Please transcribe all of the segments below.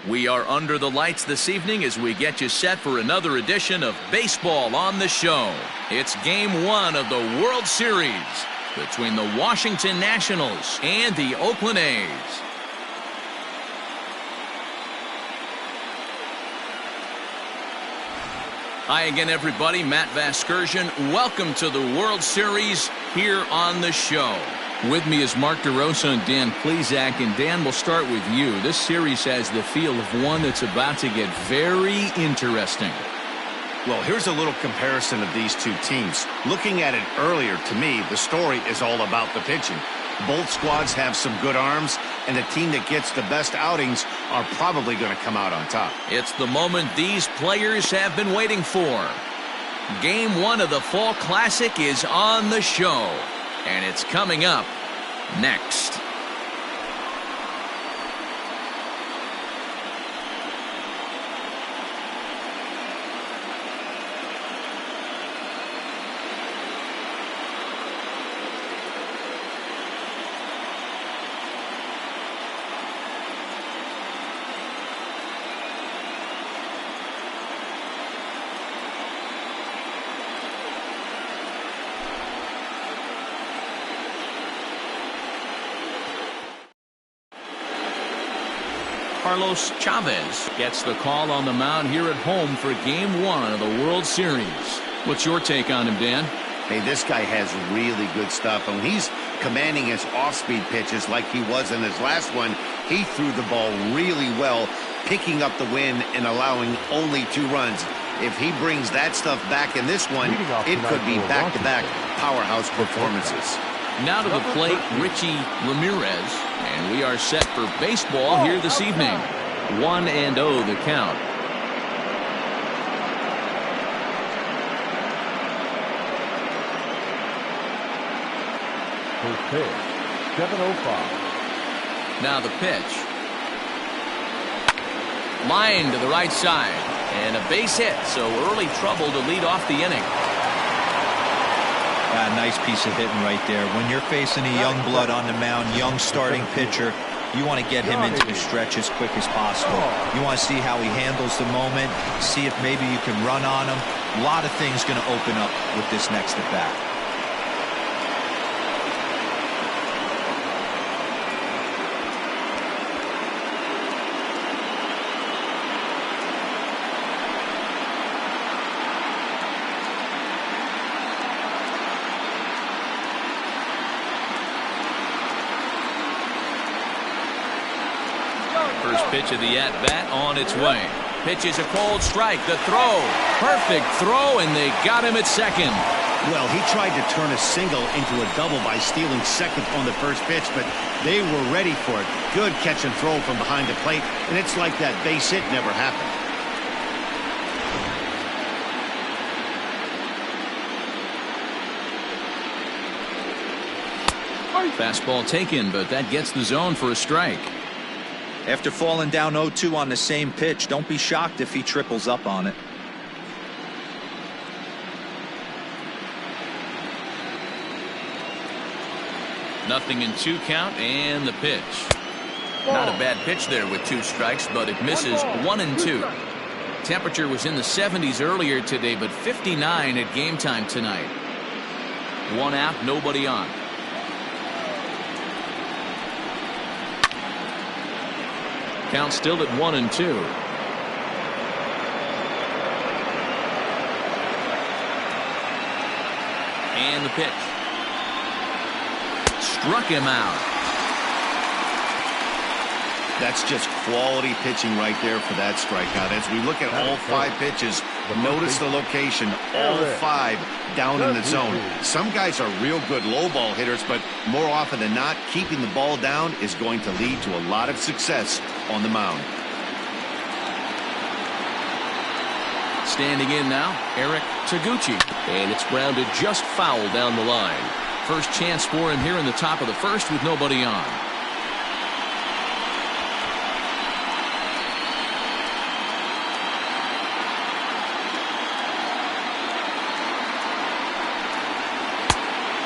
We are under the lights this evening as we get you set for another edition of Baseball on the Show. It's Game 1 of the World Series between the Washington Nationals and the Oakland A's. Hi again, everybody. Matt Vasgersian. Welcome to the World Series here on the show. With me is Mark DeRosa and Dan Plesac. And Dan, we'll start with you. This series has the feel of one that's about to get very interesting. Well, here's a little comparison of these two teams. Looking at it earlier, to me, the story is all about the pitching. Both squads have some good arms, and the team that gets the best outings are probably going to come out on top. It's the moment these players have been waiting for. Game 1 of the Fall Classic is on the show. And it's coming up next. Carlos Chavez gets the call on the mound here at home for Game 1 of the World Series. What's your take on him, Dan? Hey, this guy has really good stuff. And when he's commanding his off-speed pitches like he was in his last one, he threw the ball really well, picking up the win and allowing only 2 runs. If he brings that stuff back in this one, it could be back-to-back powerhouse performances. Now to the plate, Richie Ramirez, and we are set for baseball here this evening. 1-0 the count. First pitch, 7:05. Now the pitch. Line to the right side, and a base hit, so early trouble to lead off the inning. Nice piece of hitting right there. When you're facing a young blood on the mound, young starting pitcher, you want to get him into the stretch as quick as possible. You want to see how he handles the moment, see if maybe you can run on him. A lot of things going to open up with this next at bat. First pitch of the at-bat on its way. Pitch is a cold strike. The throw. Perfect throw, and they got him at second. Well, he tried to turn a single into a double by stealing second on the first pitch, but they were ready for it. Good catch and throw from behind the plate, and it's like that base hit never happened. Fastball taken, but that gets the zone for a strike. After falling down 0-2 on the same pitch, don't be shocked if he triples up on it. Nothing in 2 count, and the pitch. Not a bad pitch there with 2 strikes, but it misses 1-2. Temperature was in the 70s earlier today, but 59 at game time tonight. 1 out, nobody on. Count still at 1-2. And the pitch. Struck him out. That's just quality pitching right there for that strikeout. As we look at all 5 pitches, notice the location, all 5 down in the zone. Some guys are real good low ball hitters, but more often than not, keeping the ball down is going to lead to a lot of success on the mound. Standing in now, Eric Taguchi. And it's grounded just foul down the line. First chance for him here in the top of the first with nobody on.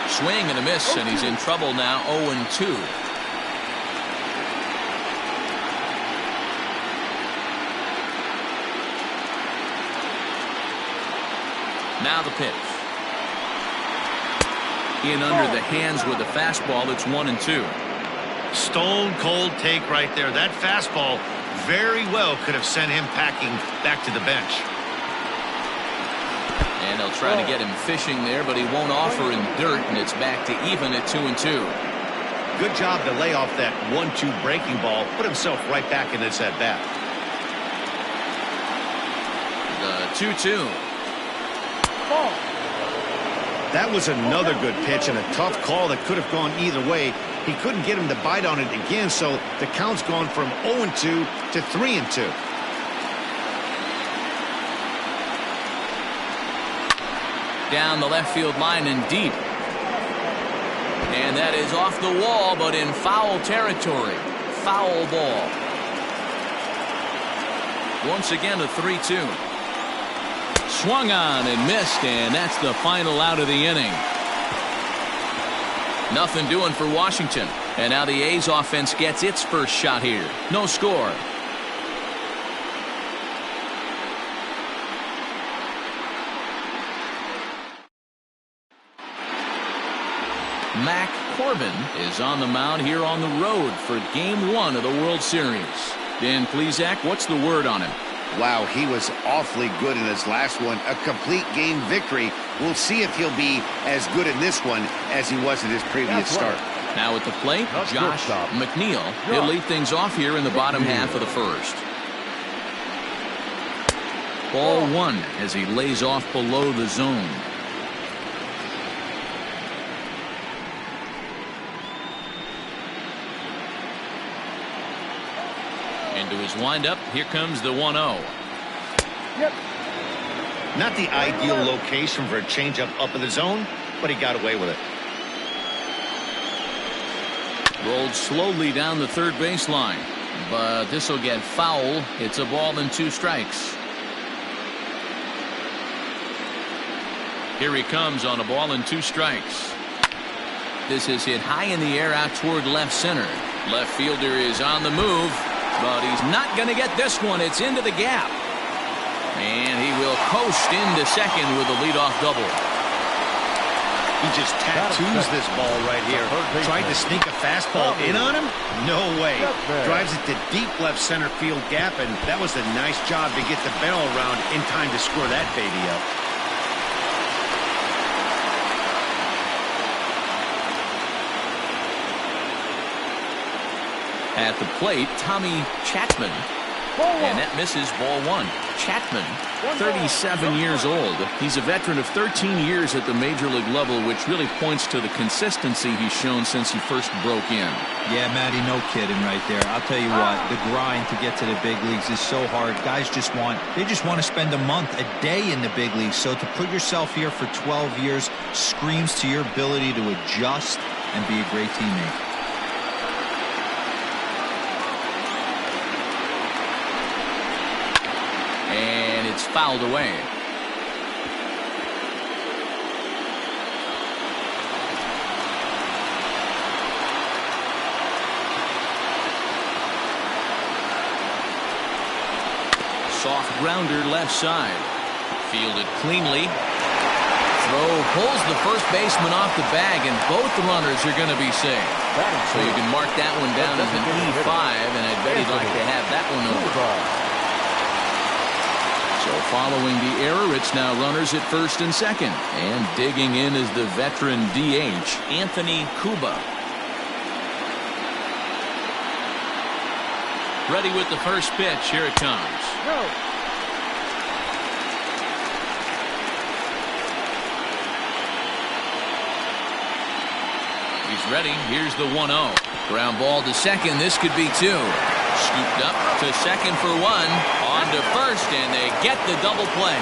Swing and a miss, and he's in trouble now. 0-2. Now the pitch. In under the hands with the fastball. It's 1-2. Stone cold take right there. That fastball very well could have sent him packing back to the bench. And they'll try to get him fishing there, but he won't offer in dirt, and it's back to even at 2-2. Good job to lay off that 1-2 breaking ball. Put himself right back in this at bat. The 2-2. That was another good pitch and a tough call that could have gone either way. He couldn't get him to bite on it again, so the count's gone from 0-2 to 3-2. Down the left field line and deep. And that is off the wall, but in foul territory. Foul ball. Once again, a 3-2. Swung on and missed, and that's the final out of the inning. Nothing doing for Washington. And now the A's offense gets its first shot here. No score. Mac Corbin is on the mound here on the road for Game 1 of the World Series. Dan Plesac, what's the word on him? Wow, he was awfully good in his last one. A complete game victory. We'll see if he'll be as good in this one as he was in his previous start. Now at the plate, Josh Mcneil. He'll lead things off here in the bottom half of the first. Ball 1 as he lays off below the zone. Into his windup, here comes the 1-0. Not the ideal location for a changeup up in the zone, but he got away with it. Rolled slowly down the third baseline, but this will get foul. It's a ball and 2 strikes. Here he comes on a ball and 2 strikes. This is hit high in the air out toward left center. Left fielder is on the move, but he's not going to get this one. It's into the gap. And he will coast into second with a leadoff double. He just tattoos this ball right here. Tried to sneak a fastball in on him? No way. Drives it to deep left center field gap, and that was a nice job to get the barrel around in time to score that baby up. At the plate, Tommy Chapman. And that misses ball 1. Chapman, 37 years old. He's a veteran of 13 years at the major league level, which really points to the consistency he's shown since he first broke in. Yeah, Matty, no kidding right there. I'll tell you what, the grind to get to the big leagues is so hard. Guys just want to spend a month, a day in the big leagues. So to put yourself here for 12 years screams to your ability to adjust and be a great teammate. And it's fouled away. Soft grounder left side. Fielded cleanly. Throw pulls the first baseman off the bag, and both runners are going to be safe. So you can mark that one down as an E5, and I bet he'd like to have that one over. So following the error, it's now runners at first and second. And digging in is the veteran DH, Anthony Cuba. Ready with the first pitch. Here it comes. He's ready. Here's the 1-0. Ground ball to second. This could be 2. Scooped up to second for 1. On to first, and they get the double play.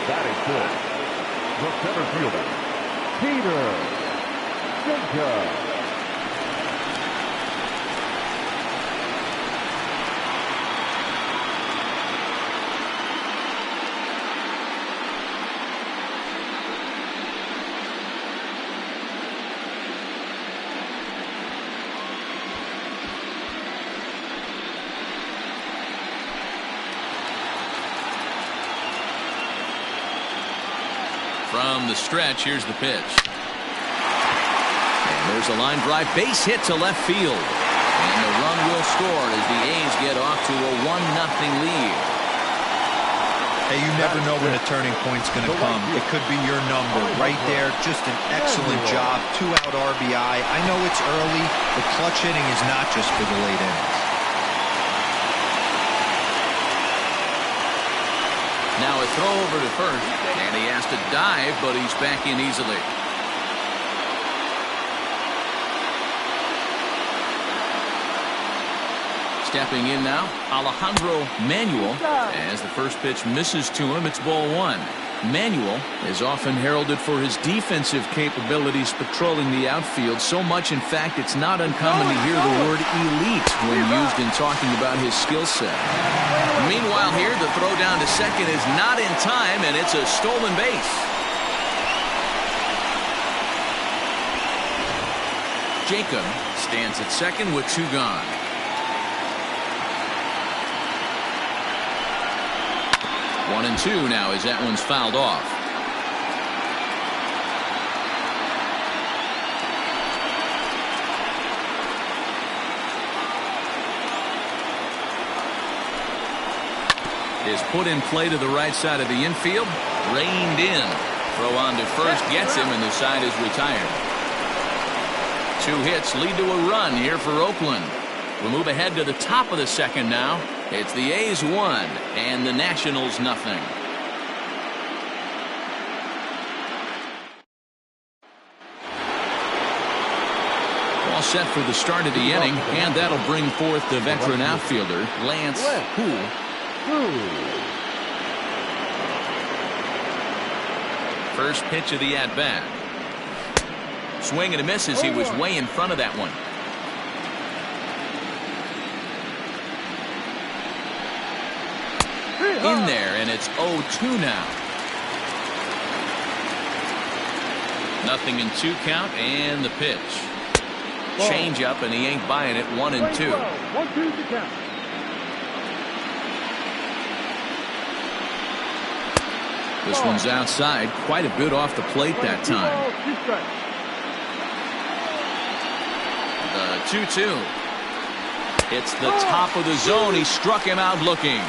That is good. The center fielder, Peter Jacob. from the stretch. Here's the pitch. And there's a line drive, base hit to left field. And the run will score as the A's get off to a 1-0 lead. Hey, you never know when a turning point's going to come. It could be your number right there. Just an excellent job. 2-out RBI. I know it's early, but clutch hitting is not just for the late innings. Now a throw over to first, and he has to dive, but he's back in easily. Stepping in now, Alejandro Manuel. As the first pitch misses to him, it's ball one. Manuel is often heralded for his defensive capabilities patrolling the outfield. So much, in fact, it's not uncommon to hear the word elite when used in talking about his skill set. Meanwhile here, the throw down to second is not in time, and it's a stolen base. Jacob stands at second with 2 gone. 1-2 now as that one's fouled off. Is put in play to the right side of the infield. Reined in. Throw on to first gets him, and the side is retired. 2 hits lead to a run here for Oakland. We'll move ahead to the top of the second now. It's the A's 1 and the Nationals nothing. All set for the start of the inning, and that'll bring forth the veteran outfielder, Lance Poole. First pitch of the at-bat. Swing and a miss as he was way in front of that one. In there, and it's 0-2 now. 0-2 count, and the pitch. Change up, and he ain't buying it. 1-2. 1-2 to count. This one's outside, quite a bit off the plate that time. The 2-2. It's the top of the zone. He struck him out looking.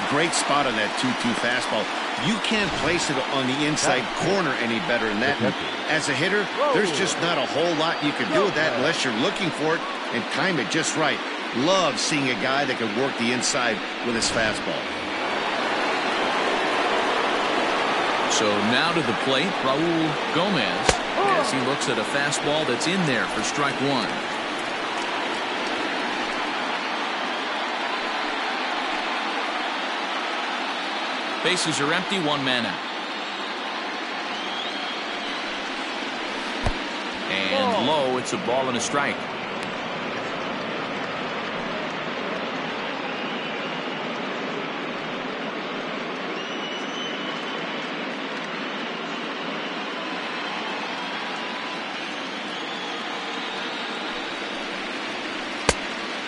Great spot on that 2-2 fastball. You can't place it on the inside corner any better than that. And as a hitter, there's just not a whole lot you can do with that unless you're looking for it and time it just right. Love seeing a guy that can work the inside with his fastball. So now to the plate, Raul Gomez, as he looks at a fastball that's in there for strike 1. Bases are empty, 1 man out. And low, it's a ball and a strike.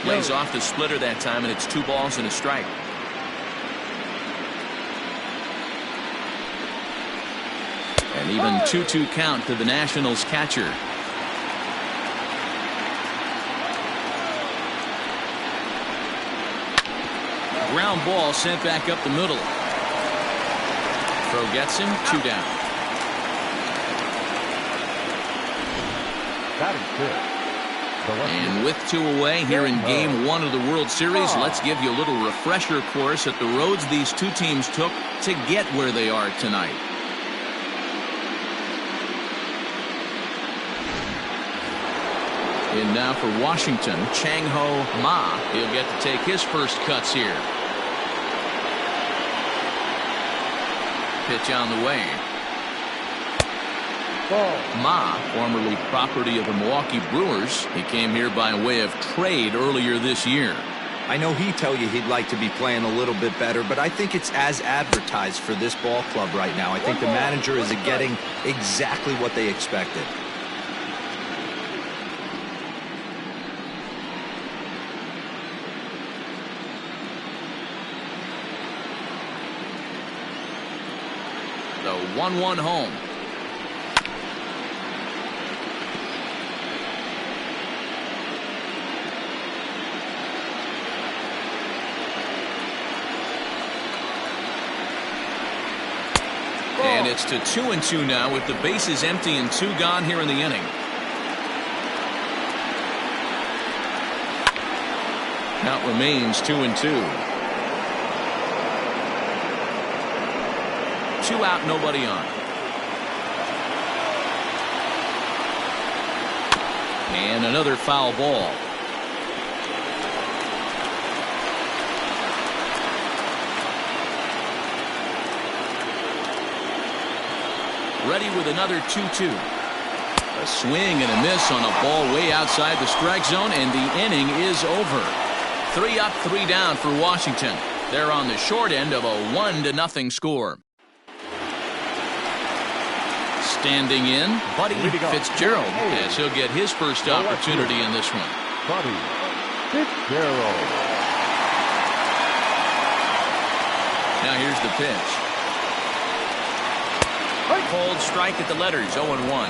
Lays off the splitter that time, and it's 2 balls and a strike. And even 2-2 count to the Nationals catcher. Ground ball sent back up the middle. Throw gets him, 2 down. That is good. And with 2 away here in Game 1 of the World Series, let's give you a little refresher course at the roads these 2 teams took to get where they are tonight. In now for Washington, Chang-Ho Ma. He'll get to take his first cuts here. Pitch on the way. Ma, formerly property of the Milwaukee Brewers. He came here by way of trade earlier this year. I know he'd tell you he'd like to be playing a little bit better, but I think it's as advertised for this ball club right now. I think the manager is getting exactly what they expected. The 1-1 home. And it's to 2-2 now with the bases empty and 2 gone here in the inning. Count remains 2-2. 2 out, nobody on. And another foul ball. Ready with another 2-2. A swing and a miss on a ball way outside the strike zone, and the inning is over. 3 up, 3 down for Washington. They're on the short end of a 1-0 score. Standing in, Buddy Fitzgerald, as he'll get his first opportunity in this one. Buddy Fitzgerald. Now here's the pitch. Cold strike at the letters, 0-1.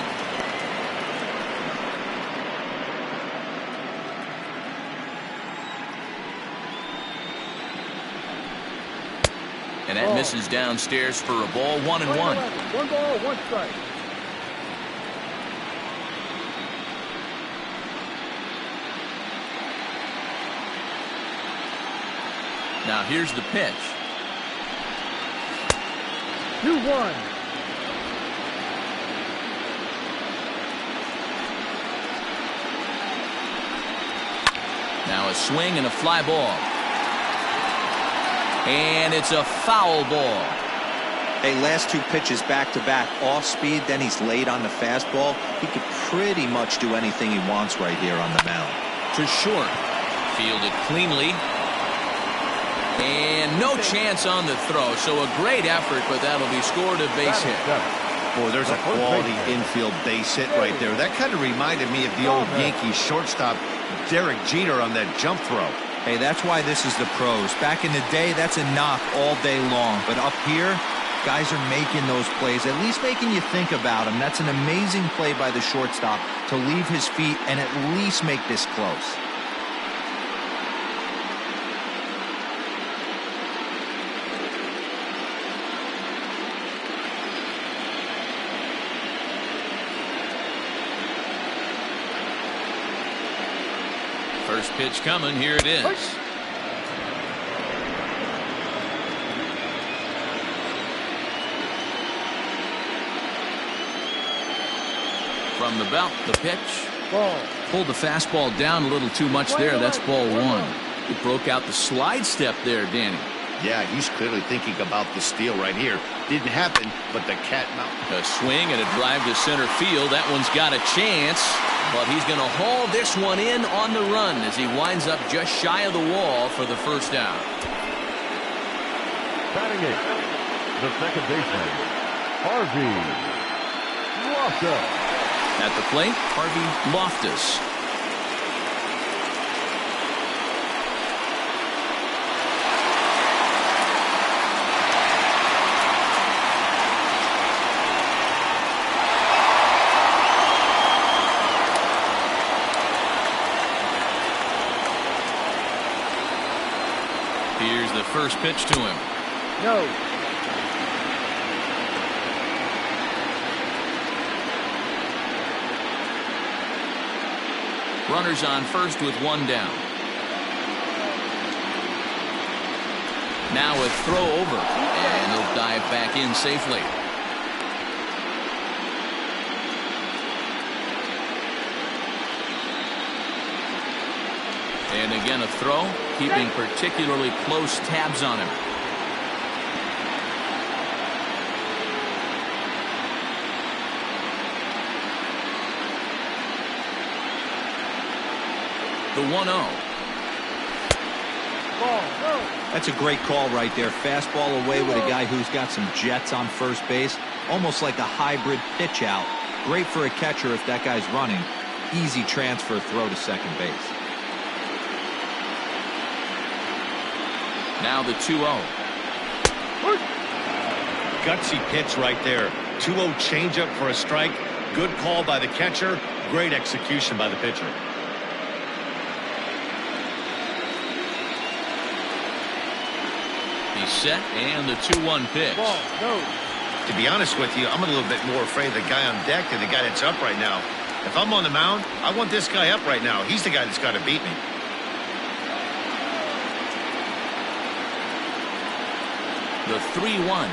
And that misses downstairs for a ball, 1-1. 1 ball, 1 strike. Now here's the pitch. 2-1. Now a swing and a fly ball. And it's a foul ball. Hey, last 2 pitches back-to-back off speed, then he's late on the fastball. He could pretty much do anything he wants right here on the mound. To short. Fielded cleanly. And no chance on the throw, so a great effort, but that'll be scored a base hit. Boy, there's a quality infield base hit right there. That kind of reminded me of the old Yankees shortstop Derek Jeter on that jump throw. Hey, that's why this is the pros. Back in the day, that's a knock all day long. But up here, guys are making those plays, at least making you think about them. That's an amazing play by the shortstop to leave his feet and at least make this close. First pitch coming, here it is. From the belt, the pitch. Ball. Pulled the fastball down a little too much there. That's ball 1. He broke out the slide step there, Danny. Yeah, he's clearly thinking about the steal right here. Didn't happen, but the cat mountain. A swing and a drive to center field. That one's got a chance, but he's going to haul this one in on the run as he winds up just shy of the wall for the first out. Batting it, the second baseman, Harvey Loftus. At the plate, Harvey Loftus. Here's the first pitch to him. No. Runners on first with 1 down. Now a throw over, and he'll dive back in safely. And again a throw, keeping particularly close tabs on him. The 1-0. That's a great call right there. Fastball away with a guy who's got some jets on first base. Almost like a hybrid pitch out. Great for a catcher if that guy's running. Easy transfer throw to second base. Now the 2-0. Gutsy pitch right there. 2-0 changeup for a strike. Good call by the catcher. Great execution by the pitcher. He's set, and the 2-1 pitch. Ball, no. To be honest with you, I'm a little bit more afraid of the guy on deck than the guy that's up right now. If I'm on the mound, I want this guy up right now. He's the guy that's got to beat me. The 3-1.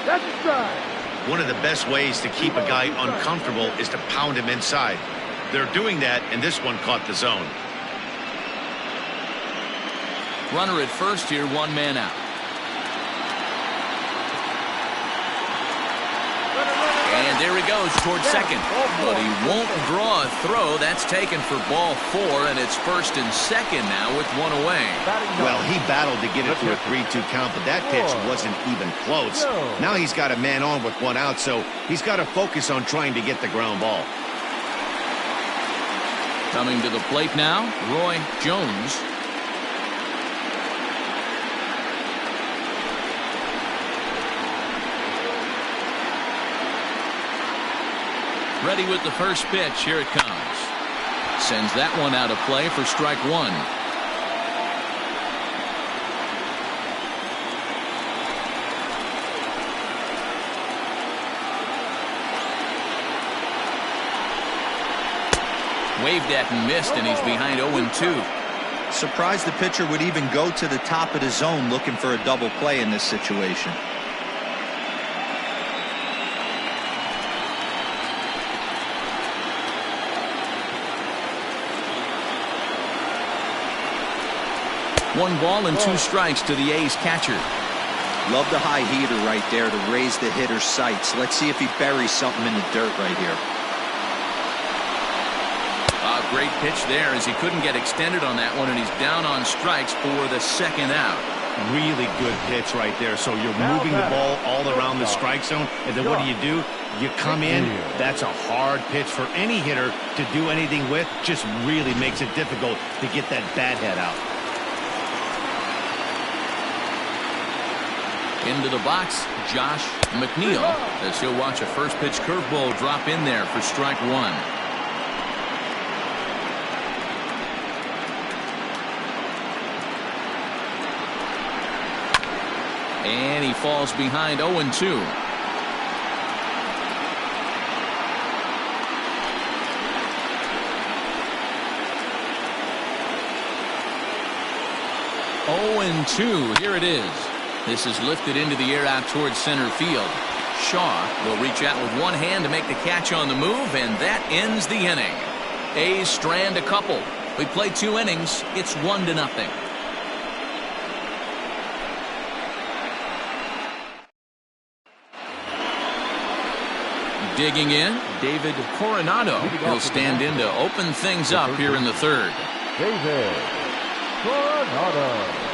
That's a strike. One of the best ways to keep a guy uncomfortable is to pound him inside. They're doing that, and this one caught the zone. Runner at first here, 1 man out. And there he goes towards second. But he won't draw a throw. That's taken for ball 4, and it's first and second now with 1 away. Well, he battled to get it to a 3-2 count, but that pitch wasn't even close. Now he's got a man on with 1 out, so he's got to focus on trying to get the ground ball. Coming to the plate now, Roy Jones. Ready with the first pitch. Here it comes. Sends that one out of play for strike 1. Waved at and missed, and he's behind 0-2. Surprised the pitcher would even go to the top of the zone looking for a double play in this situation. One ball and 2 strikes to the A's catcher. Love the high heater right there to raise the hitter's sights. Let's see if he buries something in the dirt right here. A great pitch there as he couldn't get extended on that one, and he's down on strikes for the second out. Really good pitch right there. So you're moving the ball all around the strike zone, and then what do? You come in. That's a hard pitch for any hitter to do anything with. Just really makes it difficult to get that bat head out. Into the box, Josh Mcneil, as he'll watch a first pitch curveball drop in there for strike 1. And he falls behind 0-2. Here it is. This is lifted into the air out towards center field. Shaw will reach out with one hand to make the catch on the move, and that ends the inning. A's strand a couple. We played 2 innings. It's 1-0. Digging in, David Coronado. He'll stand in to open things up here in the 3rd. David Coronado.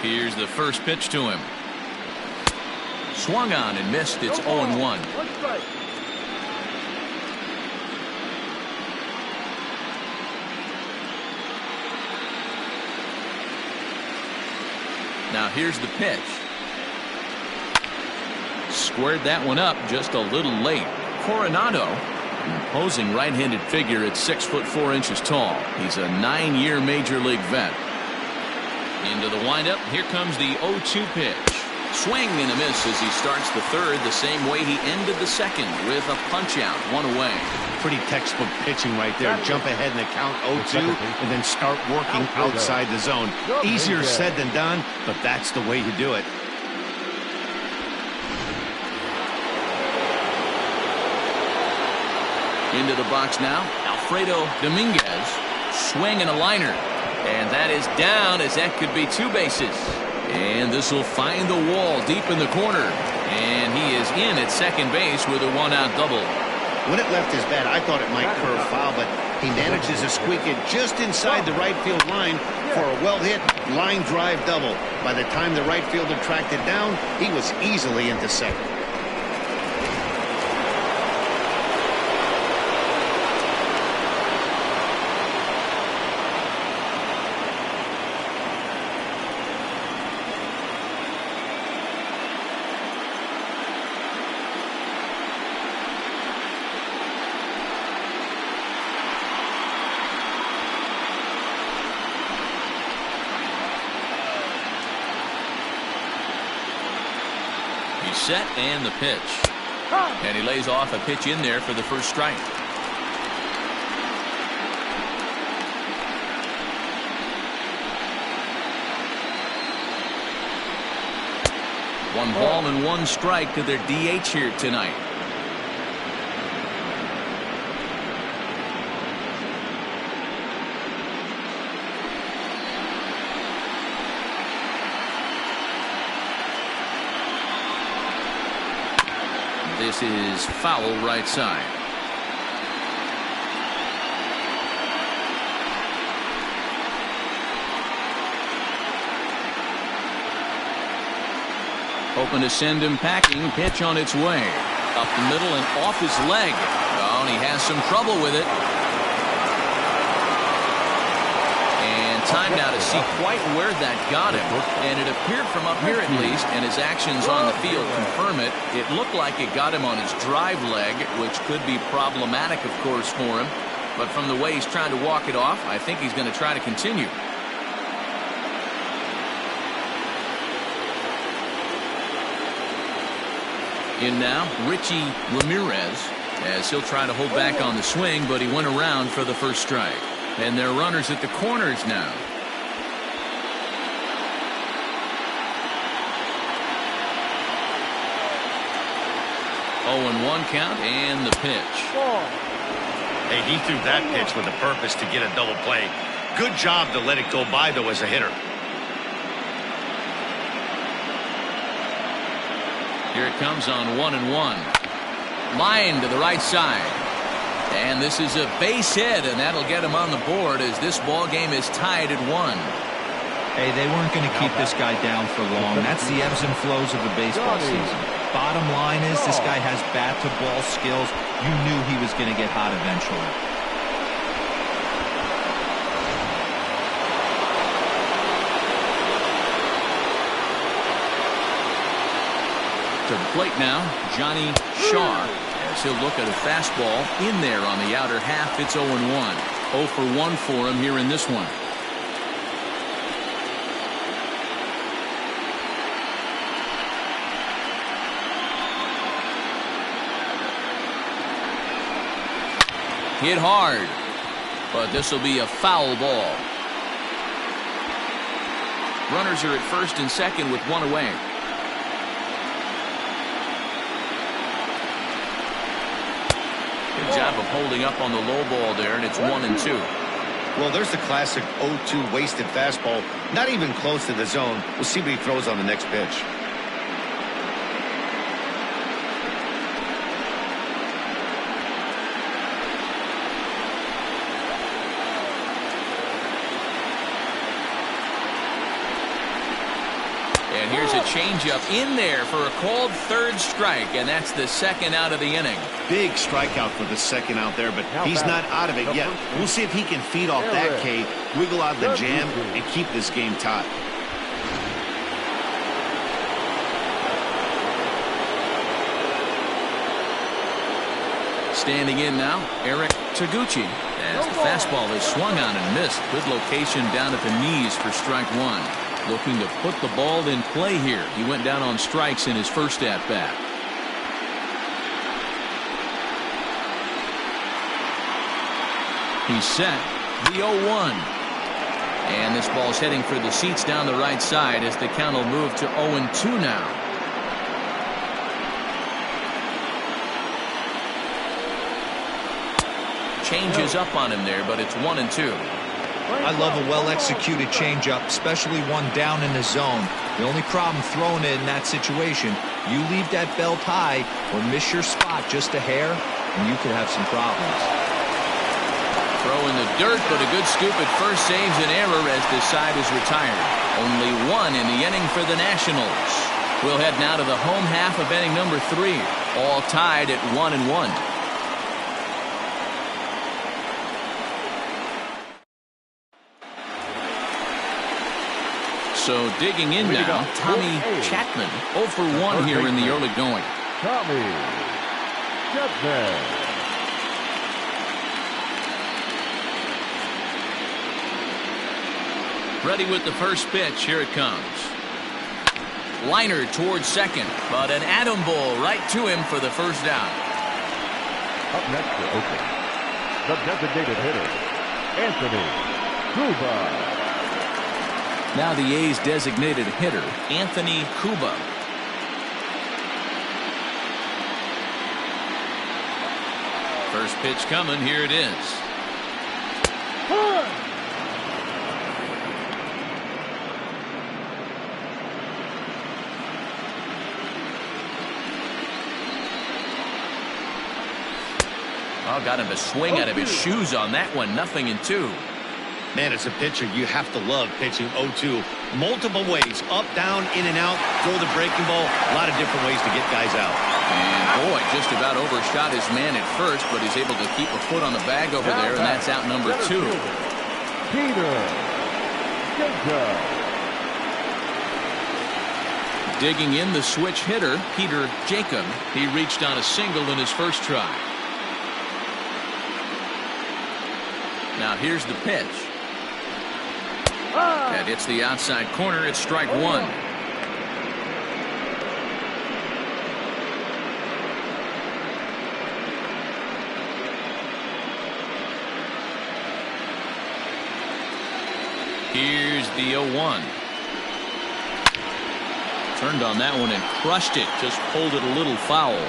Here's the first pitch to him. Swung on and missed. It's 0-1. Now here's the pitch. Squared that one up just a little late. Coronado, imposing right-handed figure at 6'4" tall. He's a 9-year major league vet. Into the windup. Here comes the 0-2 pitch. Swing and a miss as he starts the 3rd the same way he ended the 2nd with a punch out, 1 away. Pretty textbook pitching right there. Jump ahead in the count 0-2 and then start working outside the zone. Easier said than done, but that's the way you do it. Into the box now, Alfredo Dominguez. Swing and a liner. And that is down, as that could be 2 bases. And this will find the wall deep in the corner. And he is in at second base with a 1-out double. When it left his bat, I thought it might curve foul, but he manages to squeak it just inside the right field line for a well-hit line drive double. By the time the right fielder tracked it down, he was easily into second. He's set and the pitch. And he lays off a pitch in there for the first strike. One ball and one strike to their DH here tonight. This is foul right side. Hoping to send him packing. Pitch on its way. Up the middle and off his leg. Oh, and he has some trouble with it. And time now to see quite where that got him. And it appeared from up here at least, and his actions on the field confirm it. It looked like it got him on his drive leg, which could be problematic, of course, for him. But from the way he's trying to walk it off, I think he's going to try to continue. In now, Richie Ramirez, as he'll try to hold back on the swing, but he went around for the first strike. And they're runners at the corners now. 0-1 count and the pitch. Hey, he threw that pitch with a purpose to get a double play. Good job to let it go by, though, as a hitter. Here it comes on 1-1. Line to the right side. And this is a base hit, and that'll get him on the board as this ball game is tied at 1. Hey, they weren't going to keep this guy down for long. That's the ebbs and flows of the baseball season. Bottom line is this guy has bat-to-ball skills. You knew he was going to get hot eventually. To the plate now, Johnny Shaw, as he'll look at a fastball in there on the outer half. It's 0-1. 0 for 1 for him here in this one. Hit hard, but this will be a foul ball. Runners are at first and second with one away. Good job of holding up on the low ball there, and it's 1-2. Well, there's the classic 0-2 wasted fastball. Not even close to the zone. We'll see what he throws on the next pitch. And here's a changeup in there for a called third strike, and that's the second out of the inning. Big strikeout for the second out there, but he's not out of it yet. We'll see if he can feed off that K, wiggle out the jam, and keep this game tied. Standing in now, Taguchi, as the fastball is swung on and missed. Good location down at the knees for strike one. Looking to put the ball in play here. He went down on strikes in his first at-bat. He's set. The 0-1. And this ball's heading for the seats down the right side as the count will move to 0-2 now. Changes up on him there, but it's 1-2. I love a well-executed changeup, especially one down in the zone. The only problem throwing it in that situation, you leave that belt high or miss your spot just a hair, and you could have some problems. Throw in the dirt, but a good scoop at first saves an error as this side is retired. Only one in the inning for the Nationals. We'll head now to the home half of inning number 3. All tied at 1-1. So digging in now, Tommy Chapman, 0 for 1 here in the early going. Tommy Chapman. Ready with the first pitch. Here it comes. Liner towards second, but an atom ball right to him for the first down. Up next for Oakland, the designated hitter, Anthony Cuba. Now the A's designated hitter, Anthony Cuba. First pitch coming. Here it is. Oh, got him to swing out of his shoes on that one. 0-2. Man, as a pitcher, you have to love pitching 0-2. Multiple ways, up, down, in and out, throw the breaking ball. A lot of different ways to get guys out. And boy, just about overshot his man at first, but he's able to keep a foot on the bag over there, and that's out number 2. Peter Jacob. Digging in, the switch hitter, Peter Jacob. He reached on a single in his first try. Now here's the pitch. That hits the outside corner. It's strike 1. Here's the 0-1. Turned on that one and crushed it. Just pulled it a little foul.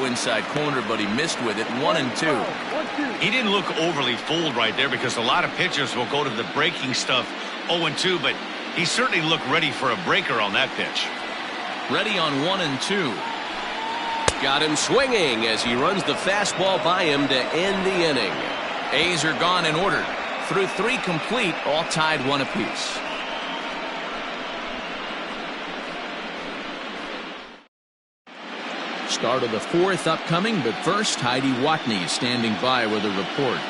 Inside corner, but he missed with it. 1-2. He didn't look overly fooled right there, because a lot of pitchers will go to the breaking stuff 0-2, but he certainly looked ready for a breaker on that pitch. Ready on 1-2. Got him swinging as he runs the fastball by him to end the inning. A's are gone in order. Through 3 complete, all tied 1 apiece. Start of the 4th upcoming, but first, Heidi Watney standing by with a report.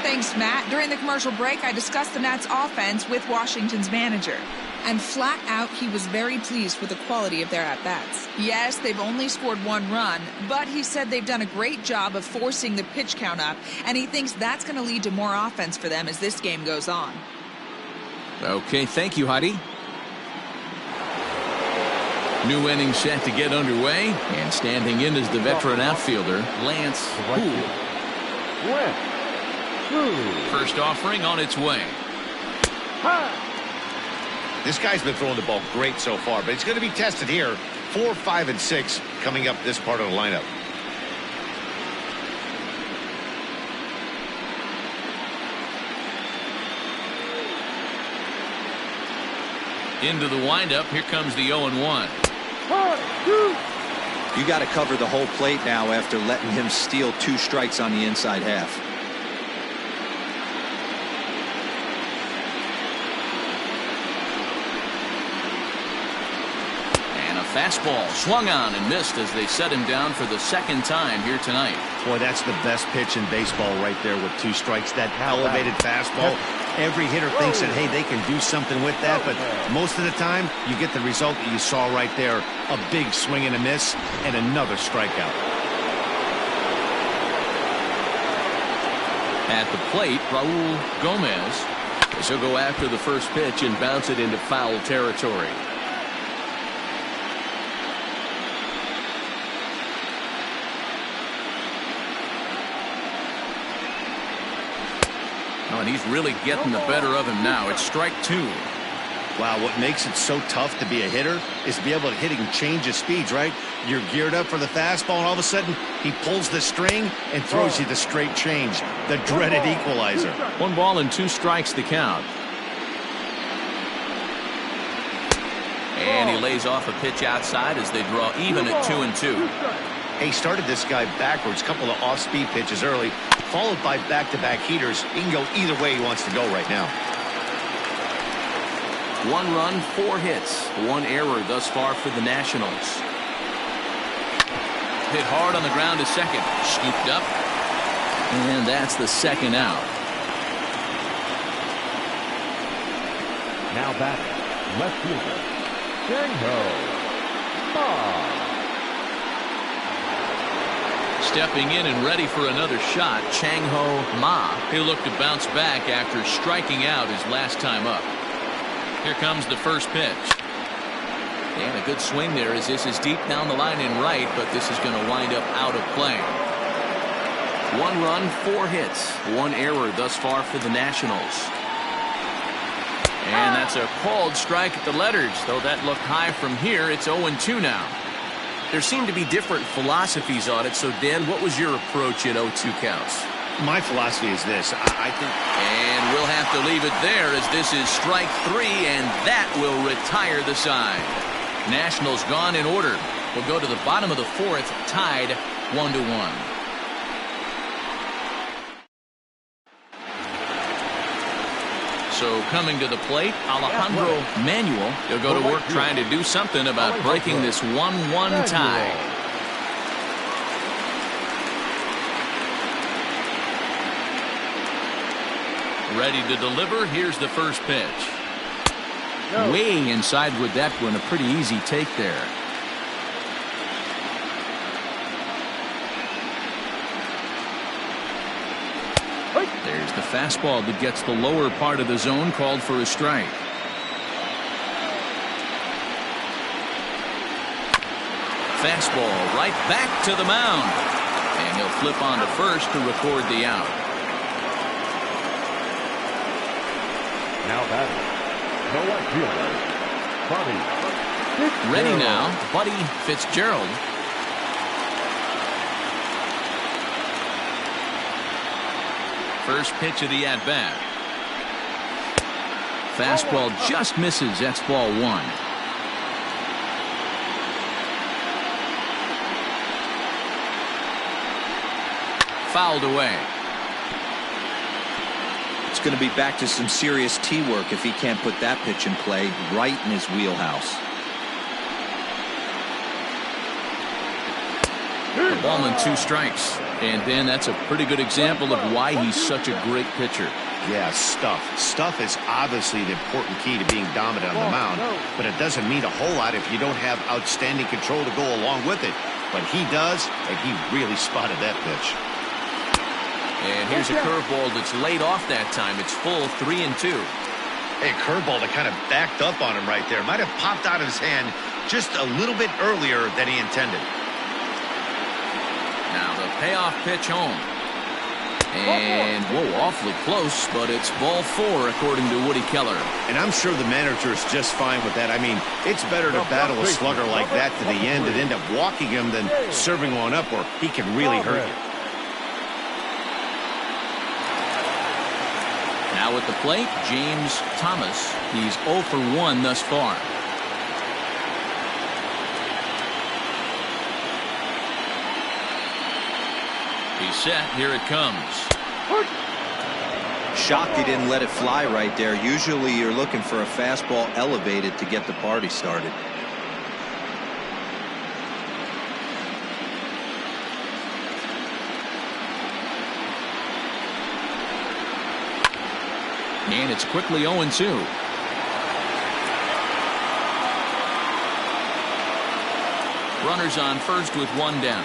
Thanks, Matt. During the commercial break, I discussed the Nats' offense with Washington's manager. And flat out, he was very pleased with the quality of their at-bats. Yes, they've only scored 1 run, but he said they've done a great job of forcing the pitch count up, and he thinks that's going to lead to more offense for them as this game goes on. Okay, thank you, Heidi. New inning set to get underway, and standing in is the veteran outfielder, Lance Poole. First offering on its way. This guy's been throwing the ball great so far, but it's going to be tested here. 4, 5, and 6 coming up this part of the lineup. Into the windup. Here comes the 0-1. You got to cover the whole plate now after letting him steal 2 strikes on the inside half. And a fastball swung on and missed as they set him down for the 2nd time here tonight. Boy, that's the best pitch in baseball right there with 2 strikes. That elevated fastball. Every hitter thinks that, hey, they can do something with that, but most of the time, you get the result that you saw right there. A big swing and a miss, and another strikeout. At the plate, Raul Gomez. He'll go after the first pitch and bounce it into foul territory. And he's really getting the better of him now. It's strike 2. Wow, what makes it so tough to be a hitter is to be able to hit and change his speeds, right? You're geared up for the fastball, and all of a sudden, he pulls the string and throws you the straight change, the dreaded equalizer. 1 ball and 2 strikes to count. And he lays off a pitch outside as they draw even at 2-2. He started this guy backwards, couple of off-speed pitches early, followed by back-to-back heaters. He can go either way he wants to go right now. 1 run, 4 hits, 1 error thus far for the Nationals. Hit hard on the ground to second, scooped up, and that's the 2nd out. Now batting, left fielder, Stepping in and ready for another shot, Chang-Ho Ma. He'll look to bounce back after striking out his last time up. Here comes the first pitch. And a good swing there as this is deep down the line in right, but this is going to wind up out of play. 1 run, 4 hits, 1 error thus far for the Nationals. And that's a called strike at the letters, though that looked high from here. It's 0-2 now. There seem to be different philosophies on it, so Dan, what was your approach at 0-2 counts? My philosophy is this. I think... And we'll have to leave it there as this is strike 3, and that will retire the side. Nationals gone in order. We'll go to the bottom of the 4th, tied 1-1. So coming to the plate, Alejandro Manuel. He'll go to work trying to do something about breaking this 1-1 tie. Ready to deliver. Here's the first pitch. Way inside with that one. A pretty easy take there. There's the fastball that gets the lower part of the zone, called for a strike. Fastball right back to the mound. And he'll flip on to first to record the out. Now batting, the right fielder, Buddy. Ready now, Buddy Fitzgerald. First pitch of the at-bat. Fastball just misses. That's ball 1. Fouled away. It's going to be back to some serious tee work if he can't put that pitch in play right in his wheelhouse. A ball and 2 strikes. And then that's a pretty good example of why he's such a great pitcher. Yeah, stuff. Stuff is obviously the important key to being dominant on the mound, but it doesn't mean a whole lot if you don't have outstanding control to go along with it. But he does, and he really spotted that pitch. And here's a curveball that's laid off that time. It's full 3-2. Hey, curveball that kind of backed up on him right there. Might have popped out of his hand just a little bit earlier than he intended. Now the payoff pitch home. And, whoa, awfully close, but it's ball 4 according to Woody Keller. And I'm sure the manager is just fine with that. I mean, it's better to battle a slugger like that to the end and end up walking him than serving one up, or he can really hurt you. Now at the plate, James Thomas. He's 0 for 1 thus far. He's set. Here it comes. Shocked he didn't let it fly right there. Usually you're looking for a fastball elevated to get the party started. And it's quickly 0-2. Runners on first with 1 down.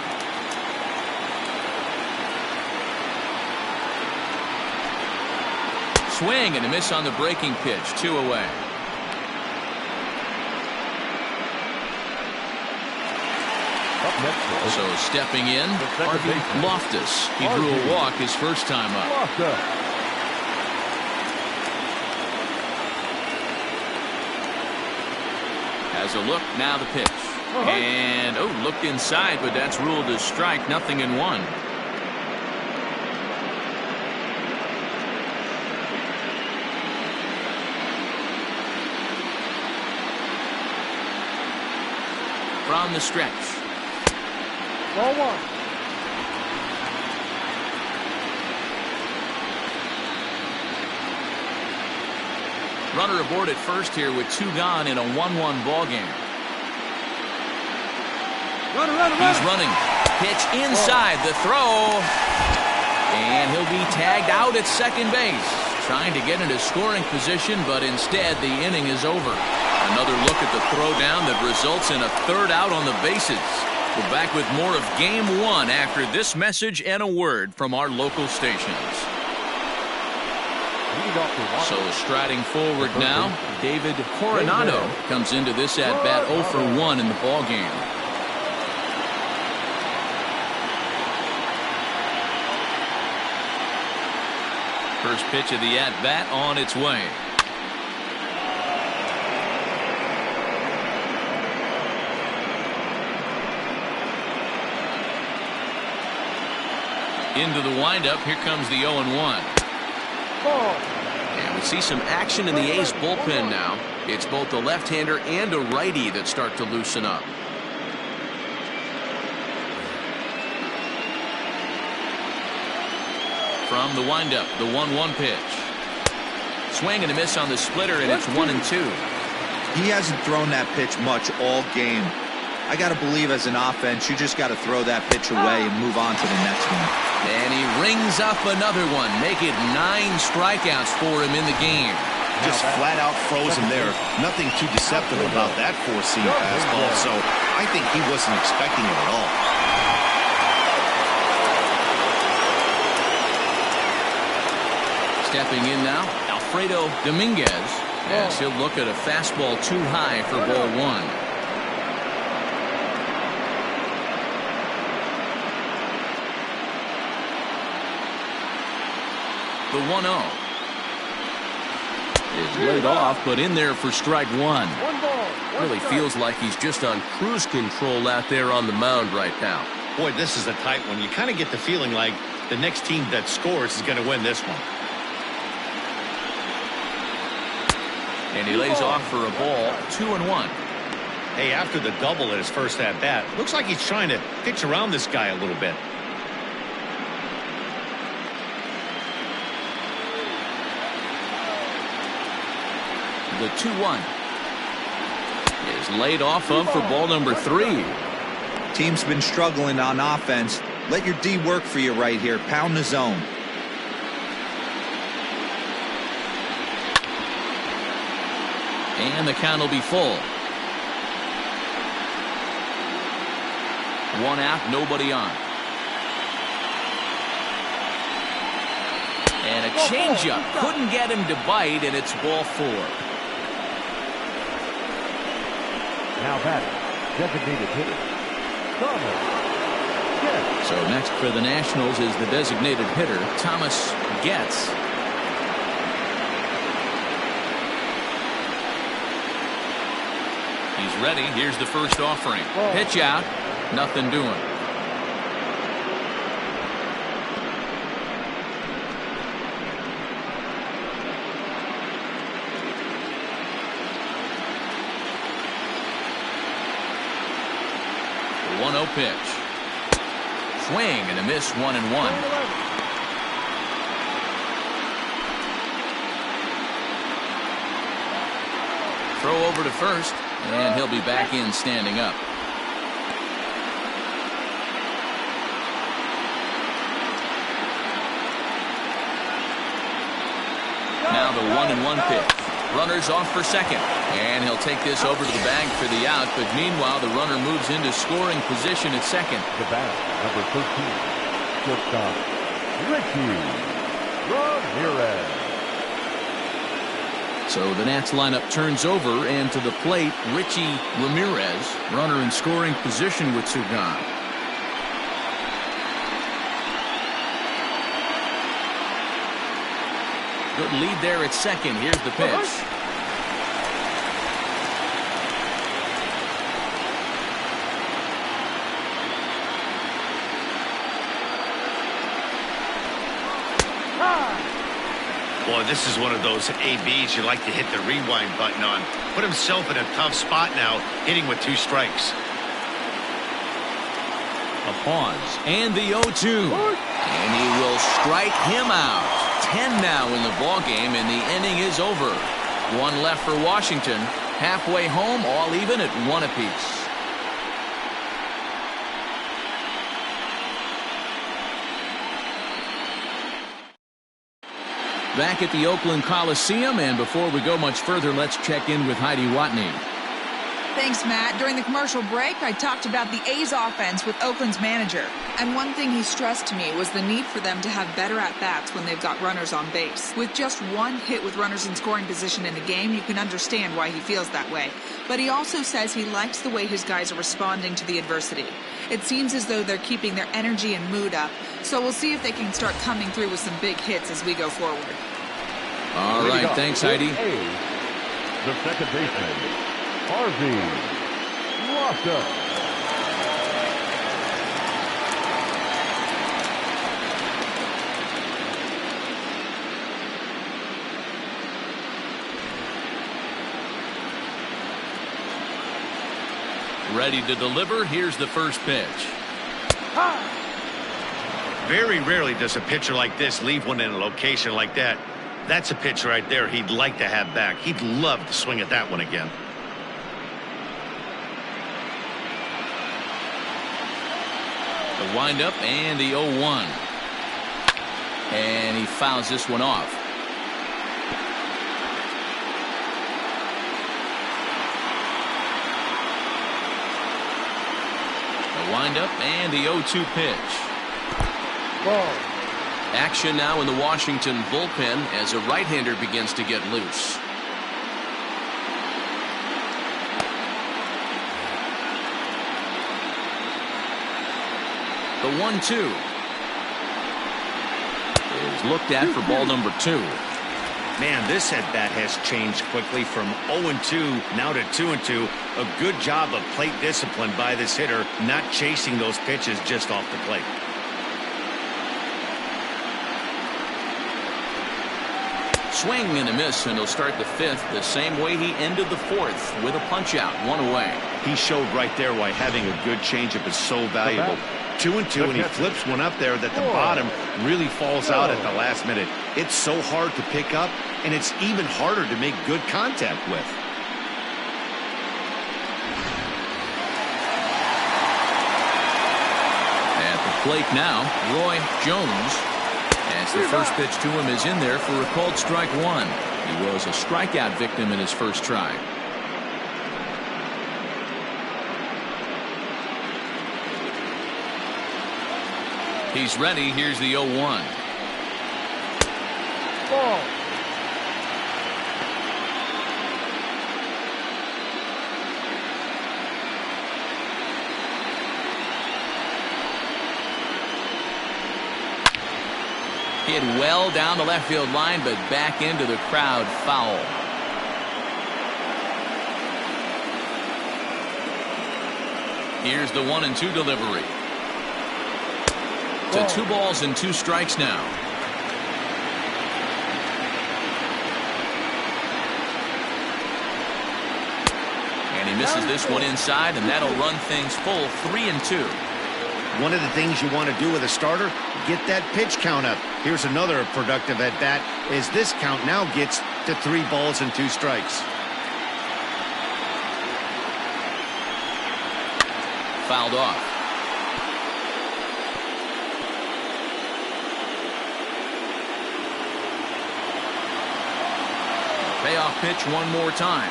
Swing and a miss on the breaking pitch. 2 away. Up next, So stepping in, Harvey Loftus. He drew a walk his first time up. Loftus. Has a look, now the pitch. And, looked inside, but that's ruled a strike. 0-1. From the stretch. Ball 1. Runner aboard at first here with 2 gone in a 1-1 ball game. He's running. Pitch inside the throw. And he'll be tagged out at second base. Trying to get into scoring position, but instead the inning is over. Another look at the throw down that results in a 3rd out on the bases. We're back with more of Game 1 after this message and a word from our local stations. So striding forward now, David Coronado comes into this at-bat 0 for 1 in the ballgame. First pitch of the at-bat on its way. Into the windup, here comes the 0-1. And we see some action in the A's bullpen now. It's both a left-hander and a righty that start to loosen up. From the windup, the 1-1 pitch. Swing and a miss on the splitter, and it's 1-2. He hasn't thrown that pitch much all game. I got to believe as an offense, you just got to throw that pitch away and move on to the next one. And he rings up another one, make it 9 strikeouts for him in the game. Just flat out froze him there. Nothing too deceptive about that four-seam fastball, so I think he wasn't expecting it at all. Stepping in now, Alfredo Dominguez, as he'll look at a fastball too high for ball 1. The 1-0 is laid off, but in there for strike 1. Really feels like he's just on cruise control out there on the mound right now. Boy, this is a tight one. You kind of get the feeling like the next team that scores is going to win this one. And he lays off for a ball, 2-1. Hey, after the double at his first at-bat, looks like he's trying to pitch around this guy a little bit. The 2-1 is laid off of for ball number 3. Team's been struggling on offense. Let your D work for you right here. Pound the zone. And the count will be full. 1 out, nobody on. And a changeup. Couldn't get him to bite, and it's ball 4. Now batting, designated hitter, Thomas. So next for the Nationals is the designated hitter, Thomas Getz. He's ready. Here's the first offering. Pitch out. Nothing doing. The 1-0 pitch. Swing and a miss, 1-1. Throw over to first, and he'll be back in standing up. Now the 1-1 pitch. Runners off for second, and he'll take this over to the bag for the out, but meanwhile the runner moves into scoring position at second. The bat, number 13, shortstop, Richie Ramirez. So the Nats lineup turns over, and to the plate, Richie Ramirez, runner in scoring position with Sugan. Good lead there at second. Here's the pitch. Boy, this is one of those ABs you like to hit the rewind button on. Put himself in a tough spot now, hitting with 2 strikes. A pause, and the 0-2. And he will strike him out. 10 now in the ballgame, and the inning is over. 1 left for Washington. Halfway home, all even at 1 apiece. Back at the Oakland Coliseum, and before we go much further, let's check in with Heidi Watney. Thanks, Matt. During the commercial break, I talked about the A's offense with Oakland's manager. And one thing he stressed to me was the need for them to have better at-bats when they've got runners on base. With just one hit with runners in scoring position in a game, you can understand why he feels that way. But he also says he likes the way his guys are responding to the adversity. It seems as though they're keeping their energy and mood up. So we'll see if they can start coming through with some big hits as we go forward. All right, thanks, Heidi. The second baseman, Harvey Watney. Ready to deliver. Here's the first pitch. Very rarely does a pitcher like this leave one in a location like that. That's a pitch right there he'd like to have back. He'd love to swing at that one again. The windup and the 0-1. And he fouls this one off. The windup and the 0-2 pitch. Ball. Action now in the Washington bullpen as a right-hander begins to get loose. The 1-2 is looked at for ball number 2. Man, this at-bat has changed quickly from 0-2 now to 2-2. A good job of plate discipline by this hitter, not chasing those pitches just off the plate. Swing and a miss, and he'll start the 5th the same way he ended the 4th with a punch-out, 1 away. He showed right there why having a good changeup is so valuable. 2-2, and he flips one up there that the bottom really falls out at the last minute. It's so hard to pick up, and it's even harder to make good contact with. At the plate now, Roy Jones. As the first pitch to him is in there for a called strike 1. He was a strikeout victim in his first try. He's ready. Here's the 0-1. Ball. Hit well down the left field line, but back into the crowd, foul. Here's the 1-2 delivery. To 2 balls and 2 strikes now. And he misses this one inside, and that'll run things full 3-2. One of the things you want to do with a starter, get that pitch count up. Here's another productive at bat as this count now gets to 3 balls and 2 strikes. Fouled off. Payoff pitch one more time.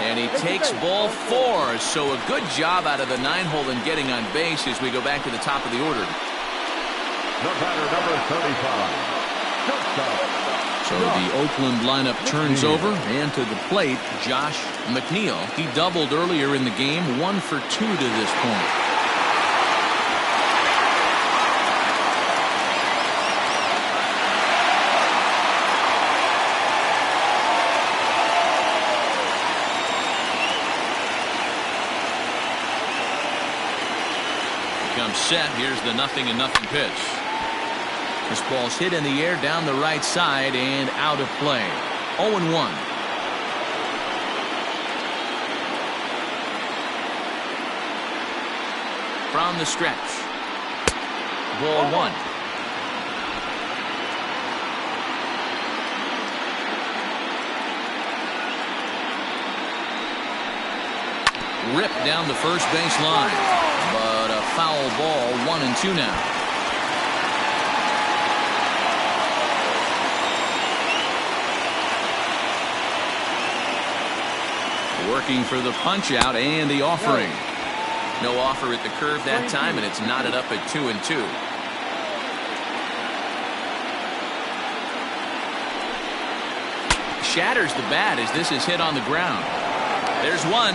And he takes ball 4. So a good job out of the 9-hole in getting on base as we go back to the top of the order. The batter, number 35. So the Oakland lineup turns over, and to the plate, Josh Mcneil. He doubled earlier in the game, 1 for 2 to this point. Comes set. Here's the 0-0 pitch. This ball's hit in the air down the right side and out of play. 0-1. From the stretch. Ball 1. Ripped down the first base line. But a foul ball, 1-2 now. Working for the punch out and the offering. No offer at the curve that time, and it's knotted up at 2-2. Shatters the bat as this is hit on the ground. There's one,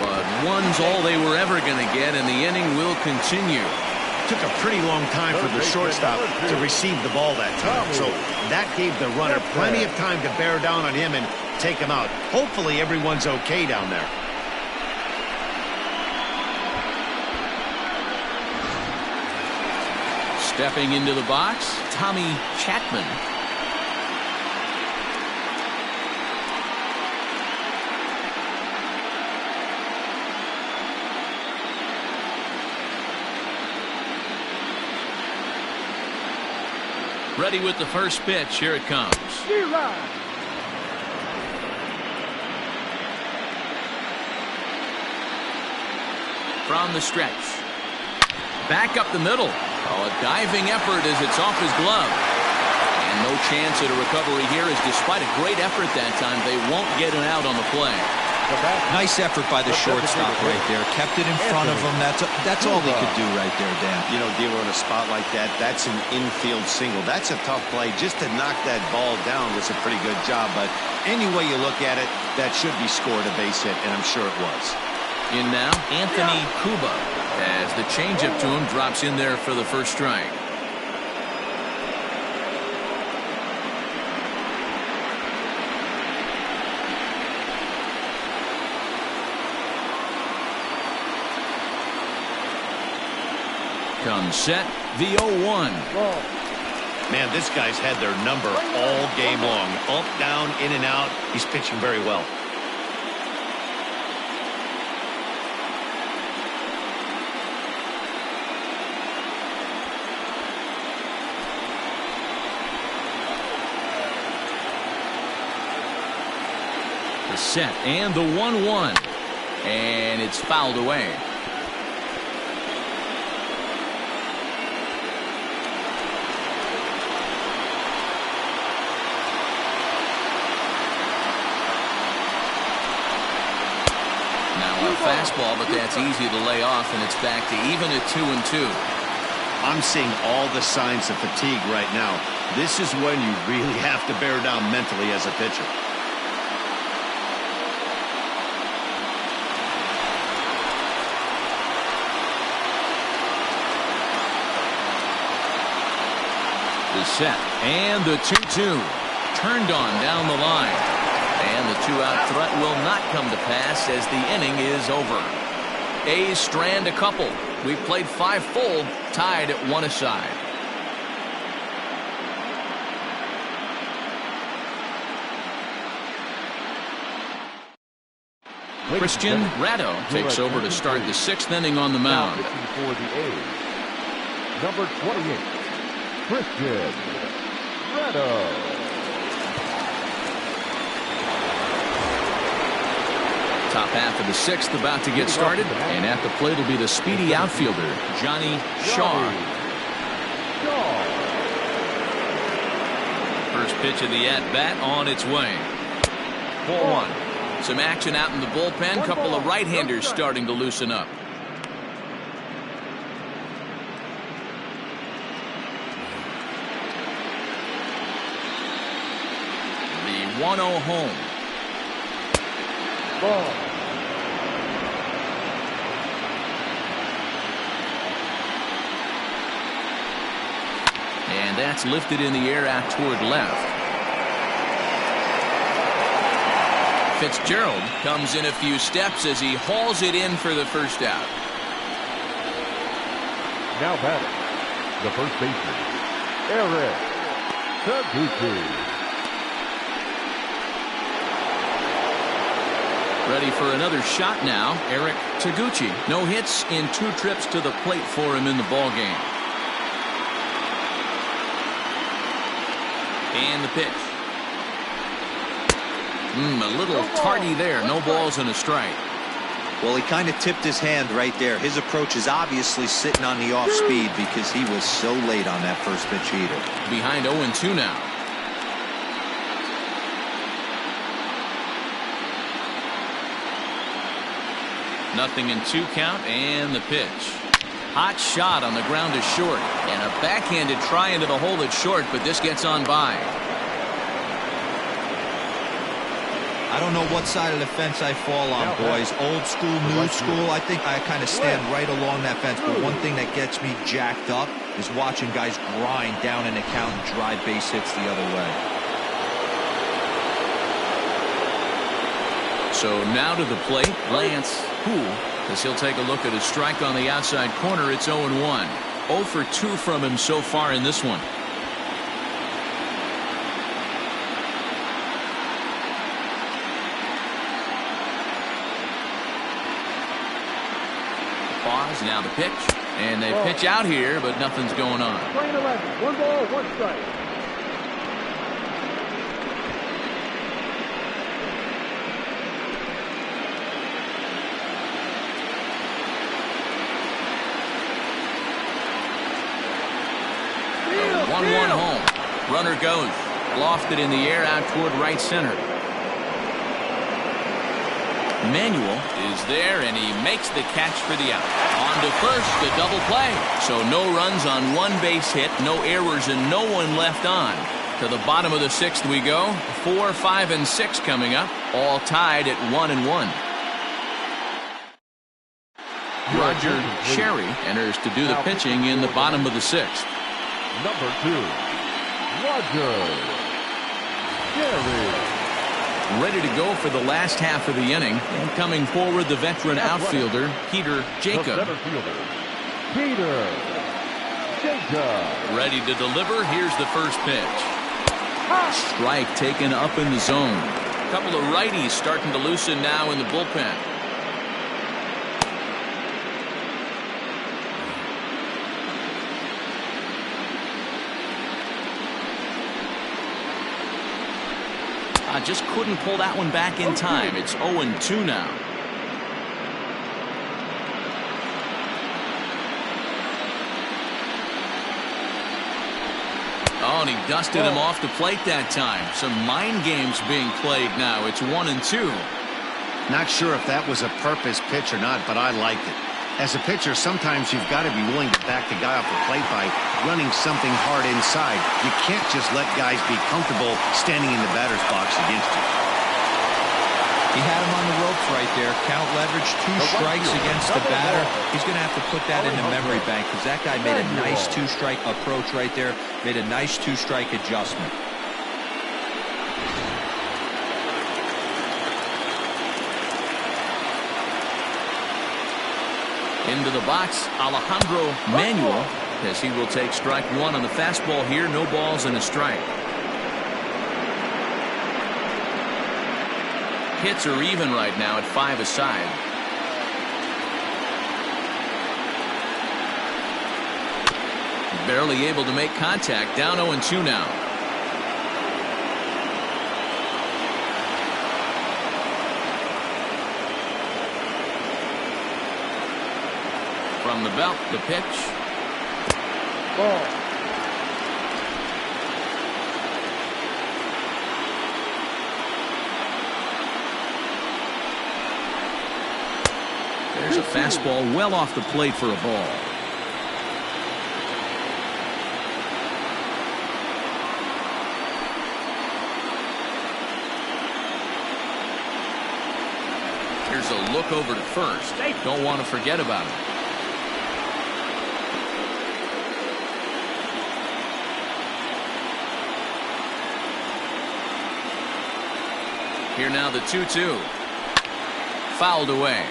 but one's all they were ever going to get, and the inning will continue. Took a pretty long time for the shortstop to receive the ball that time, so that gave the runner plenty of time to bear down on him and take him out. Hopefully everyone's okay down there. Stepping into the box, Tommy Chapman. Ready with the first pitch. Here it comes. From the stretch. Back up the middle. Oh, a diving effort as it's off his glove. And no chance at a recovery here, as despite a great effort that time, they won't get an out on the play. Nice effort by the shortstop right there. Kept it in front of him. That's all he could do right there, Dan. You know, dealer in a spot like that, that's an infield single. That's a tough play. Just to knock that ball down was a pretty good job. But any way you look at it, that should be scored a base hit, and I'm sure it was. In now, Anthony Cuba, as the changeup to him drops in there for the first strike. Comes set, the 0-1. Man, this guy's had their number all game long. Up, down, in and out. He's pitching very well. The set and the 1-1. And it's fouled away. Fastball, but that's easy to lay off, and it's back to even at 2-2. I'm seeing all the signs of fatigue right now. This is when you really have to bear down mentally as a pitcher. The set and the 2-2 turned on down the line. And the two-out threat will not come to pass as the inning is over. A's strand a couple. We've played 5 full, tied at 1 aside. Christian Ratto takes over to start the 6th inning on the mound. For the A's, number 28, Christian Ratto. Top half of the 6th about to get started, and at the plate will be the speedy outfielder, Johnny Shaw. First pitch of the at-bat on its way. 4-1. Some action out in the bullpen. Couple of right-handers starting to loosen up. The 1-0 home. And that's lifted in the air out toward left. Fitzgerald comes in a few steps as he hauls it in for the first out. Now batting, the first baseman, Eric Taguchi. Ready for another shot now, Eric Taguchi. No hits in 2 trips to the plate for him in the ballgame. And the pitch. A little tardy there. No balls and a strike. Well, he kind of tipped his hand right there. His approach is obviously sitting on the off speed because he was so late on that first pitch heater. Behind 0-2 now. Nothing in 2 count, and the pitch. Hot shot on the ground is short, and a backhanded try into the hole that's short, but this gets on by. I don't know what side of the fence I fall on, boys. Old school, new school. I think I kind of stand right along that fence. But one thing that gets me jacked up is watching guys grind down an account and drive base hits the other way. So now to the plate, Lance Poole, as he'll take a look at a strike on the outside corner. It's 0-1. 0 for 2 from him so far in this one. Pause, now the pitch, and they pitch out here, but nothing's going on. Playing 11, 1 ball, 1 strike. A 1-1 home. Runner goes, lofted in the air out toward right center. Manuel is there, and he makes the catch for the out. On to first, the double play. So no runs on 1 base hit, no errors, and no one left on. To the bottom of the 6th we go. 4, 5, and 6 coming up, all tied at 1-1. Roger Sherry enters to do the pitching in the bottom of the 6th. Number 2, Roger Sherry. Ready to go for the last half of the inning. And coming forward, the veteran outfielder, Peter Jacob. The center fielder, Peter Jacob. Ready to deliver. Here's the first pitch. Strike taken up in the zone. A couple of righties starting to loosen now in the bullpen. I just couldn't pull that one back in time. It's 0-2 now. Oh, and he dusted him off the plate that time. Some mind games being played now. It's 1-2. Not sure if that was a purpose pitch or not, but I liked it. As a pitcher, sometimes you've got to be willing to back the guy off the plate by running something hard inside. You can't just let guys be comfortable standing in the batter's box against you. He had him on the ropes right there. Count leverage, 2 strikes against the batter. He's going to have to put that in the memory bank because that guy made a nice 2-strike approach right there. Made a nice 2-strike adjustment. Into the box, Alejandro Manuel, as he will take strike 1 on the fastball here. No balls and a strike. Hits are even right now at 5 aside. Barely able to make contact. Down 0-2 now. From the belt, the pitch. Ball. There's a fastball well off the plate for a ball. Here's a look over to first. Don't want to forget about it. Here now the 2-2. Fouled away.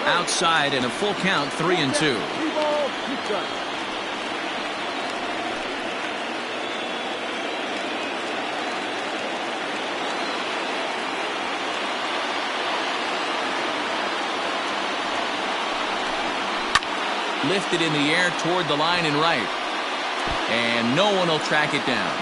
Outside and a full count, 3-2. 3 balls, 2 strikes. Lifted in the air toward the line and right. And no one will track it down.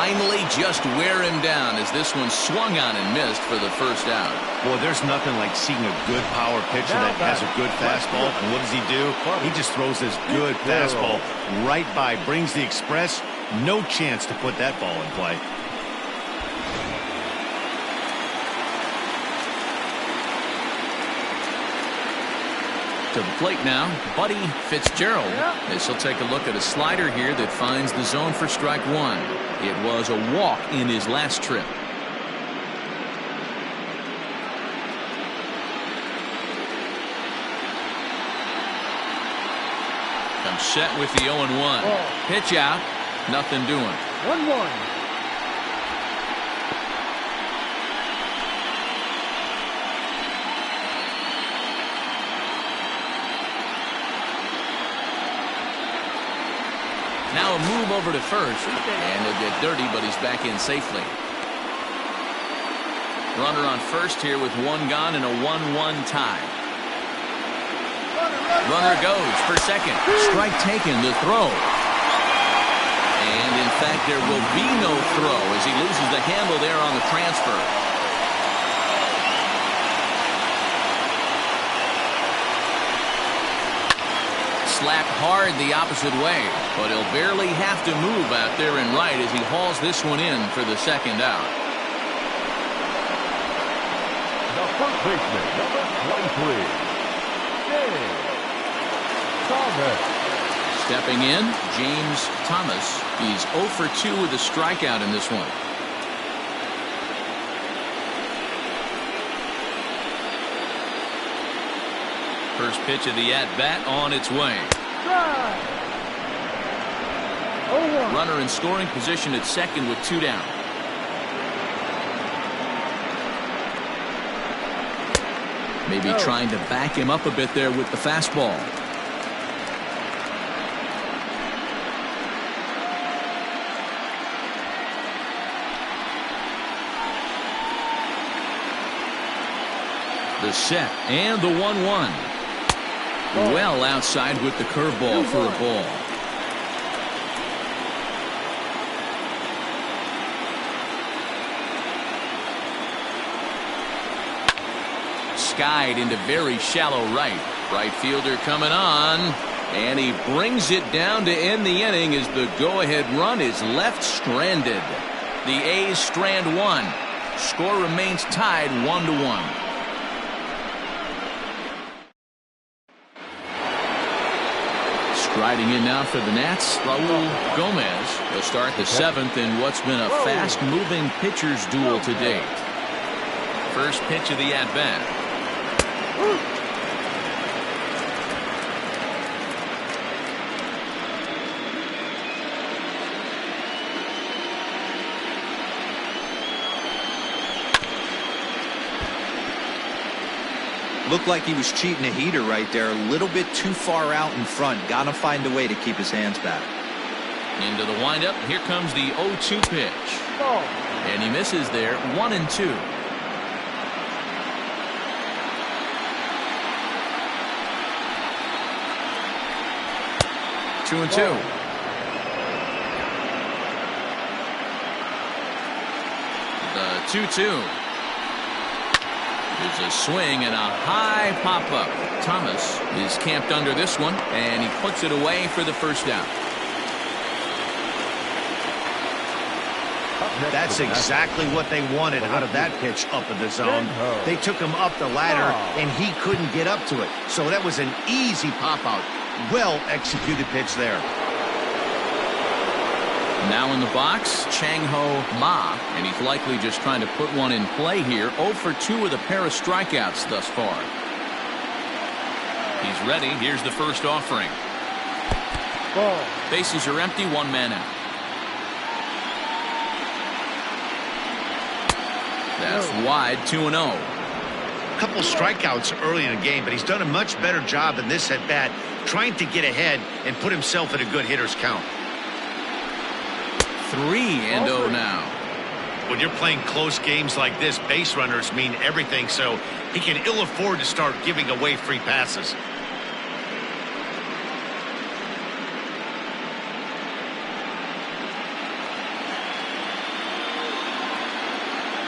finally just wear him down as this one swung on and missed for the first out. Boy, there's nothing like seeing a good power pitcher that has a good fastball. And what does he do? He just throws this good fastball right by, brings the express. No chance to put that ball in play. To the plate now, Buddy Fitzgerald. As he'll take a look at a slider here that finds the zone for strike one. It was a walk in his last trip. Comes set with the 0-1. Pitch out. Nothing doing. 1-1. Now a move over to first, and he'll get dirty, but he's back in safely. Runner on first here with one gone and a 1-1 tie. Runner goes for second. Strike taken, the throw. And in fact, there will be no throw as he loses the handle there on the transfer. Slapped hard the opposite way, but he'll barely have to move out there and right as he hauls this one in for the second out. The first baseman, number 23, Chavez. Stepping in, James Thomas. He's 0 for 2 with a strikeout in this one. First pitch of the at-bat on its way. Runner in scoring position at second with 2 down. Maybe trying to back him up a bit there with the fastball. The set and the 1-1. Well outside with the curveball for a ball. Skied into very shallow right. Right fielder coming on. And he brings it down to end the inning as the go-ahead run is left stranded. The A's strand one. Score remains tied 1-1. Riding in now for the Nats, Raul Gomez. They'll start the 7th in what's been a fast-moving pitcher's duel to date. First pitch of the at-bat. Looked like he was cheating a heater right there. A little bit too far out in front. Got to find a way to keep his hands back. Into the windup. Here comes the 0-2 pitch. And he misses there. 1-2. Two and two. The 2-2. There's a swing and a high pop-up. Thomas is camped under this one, and he puts it away for the first down. That's exactly what they wanted out of that pitch up in the zone. They took him up the ladder, and he couldn't get up to it. So that was an easy pop-out. Well-executed pitch there. Now in the box, Chang-Ho Ma, and he's likely just trying to put one in play here. 0 for 2 with a pair of strikeouts thus far. He's ready. Here's the first offering. Bases are empty, 1 man out. That's wide, 2-0. A couple strikeouts early in the game, but he's done a much better job in this at-bat trying to get ahead and put himself in a good hitter's count. 3-0 now. When you're playing close games like this, base runners mean everything, so he can ill afford to start giving away free passes.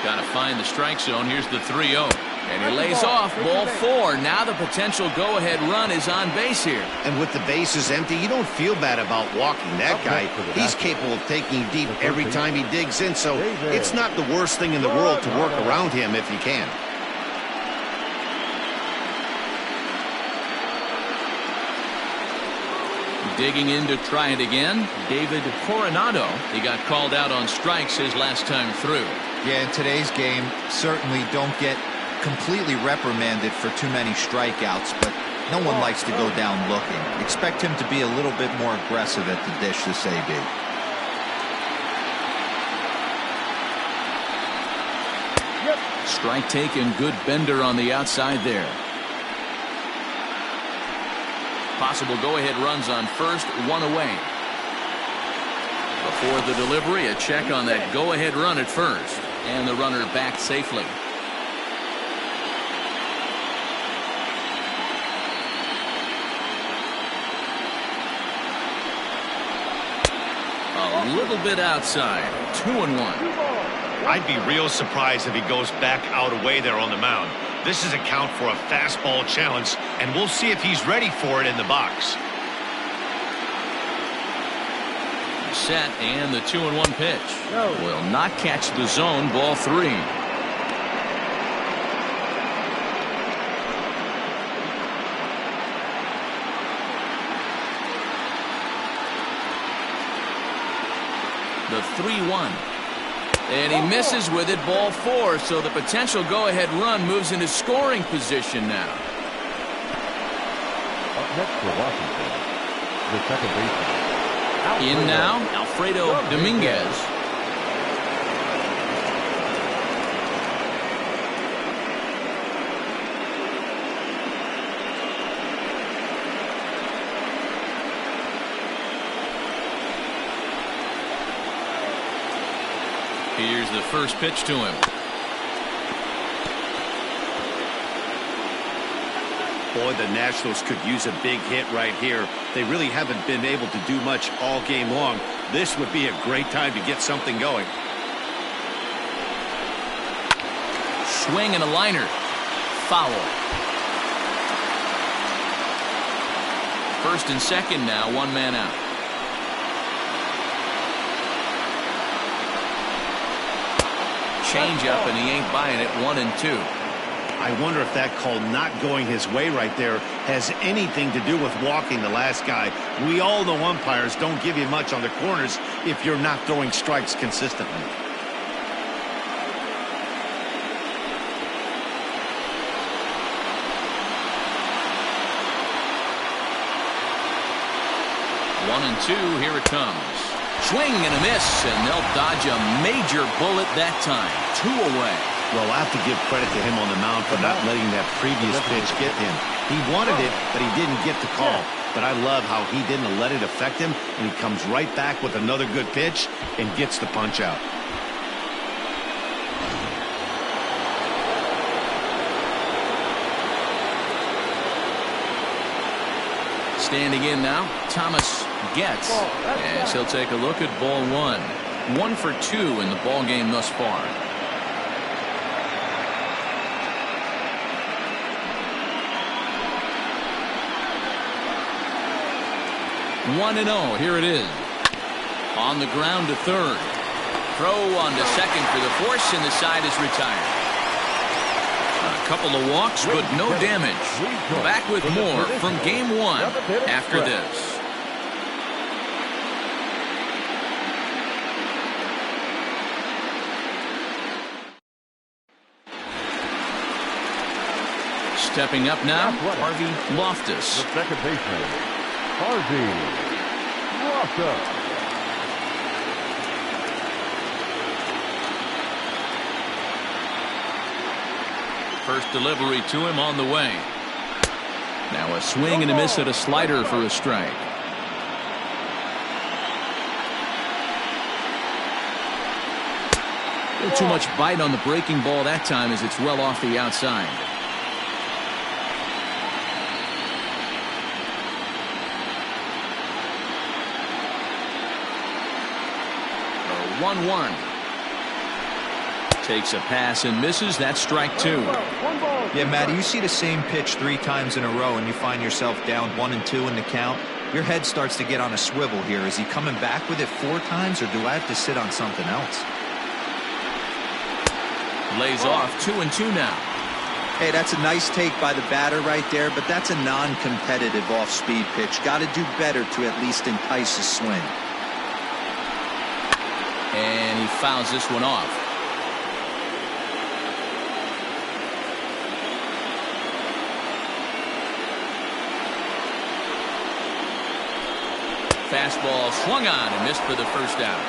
Got to find the strike zone. Here's the 3-0. And he lays off. Ball 4. Now the potential go-ahead run is on base here. And with the bases empty, you don't feel bad about walking that guy. He's capable of taking deep every time he digs in, so it's not the worst thing in the world to work around him if you can. Digging in to try it again, David Coronado. He got called out on strikes his last time through. Yeah, in today's game, certainly don't get completely reprimanded for too many strikeouts, but no one likes to go down looking. Expect him to be a little bit more aggressive at the dish this AB. Strike taken, good bender on the outside there. Possible go-ahead runs on first, 1 away. Before the delivery, a check on that go-ahead run at first. And the runner back safely. A little bit outside. 2-1. I'd be real surprised if he goes back out away there on the mound. This is a count for a fastball challenge, and we'll see if he's ready for it in the box. Set, and the 2-1 pitch will not catch the zone. Ball 3. The 3-1. And he misses with it. Ball 4. So the potential go-ahead run moves into scoring position now. Up next for Washington, the second baseman. In now, Alfredo Dominguez. Here's the first pitch to him. Boy, the Nationals could use a big hit right here. They really haven't been able to do much all game long. This would be a great time to get something going. Swing and a liner. Foul. First and second now, 1 man out. Change up, and he ain't buying it. 1-2. I wonder if that call not going his way right there has anything to do with walking the last guy. We all know umpires don't give you much on the corners if you're not throwing strikes consistently. One and two, here it comes. Swing and a miss, and they'll dodge a major bullet that time. 2 away. Well, I have to give credit to him on the mound for not letting that previous pitch get him. He wanted it, but he didn't get the call. But I love how he didn't let it affect him, and he comes right back with another good pitch and gets the punch out. Standing in now, Thomas gets, as he'll take a look at ball 1. 1 for 2 in the ball game thus far. One and 0. Here it is. On the ground to third. Throw on to second for the force, and the side is retired. A couple of walks, but no damage. Back with more from game 1 after this. Stepping up now, Harvey Loftus. The second baseman, Harvey Loftus. First delivery to him on the way. Now a swing and a miss at a slider for a strike. A little too much bite on the breaking ball that time as it's well off the outside. 1-1. Takes a pass and misses. That's strike 2. Yeah, Matty, you see the same pitch 3 times in a row and you find yourself down 1-2 in the count. Your head starts to get on a swivel here. Is he coming back with it 4 times, or do I have to sit on something else? Lays off 2-2 now. Hey, that's a nice take by the batter right there, but that's a non-competitive off-speed pitch. Got to do better to at least entice a swing. And he fouls this one off. Fastball swung on and missed for the first out.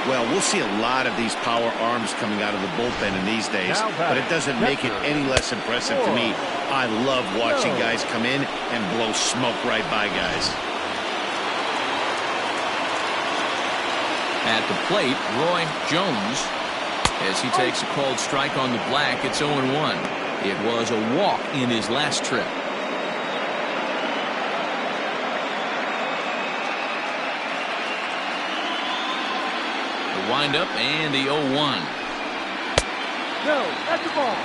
Well, we'll see a lot of these power arms coming out of the bullpen in these days, but it doesn't make it any less impressive to me. I love watching guys come in and blow smoke right by guys. At the plate, Roy Jones, as he takes a called strike on the black. It's 0-1. It was a walk in his last trip. Wind up and the 0-1. No, that's the ball.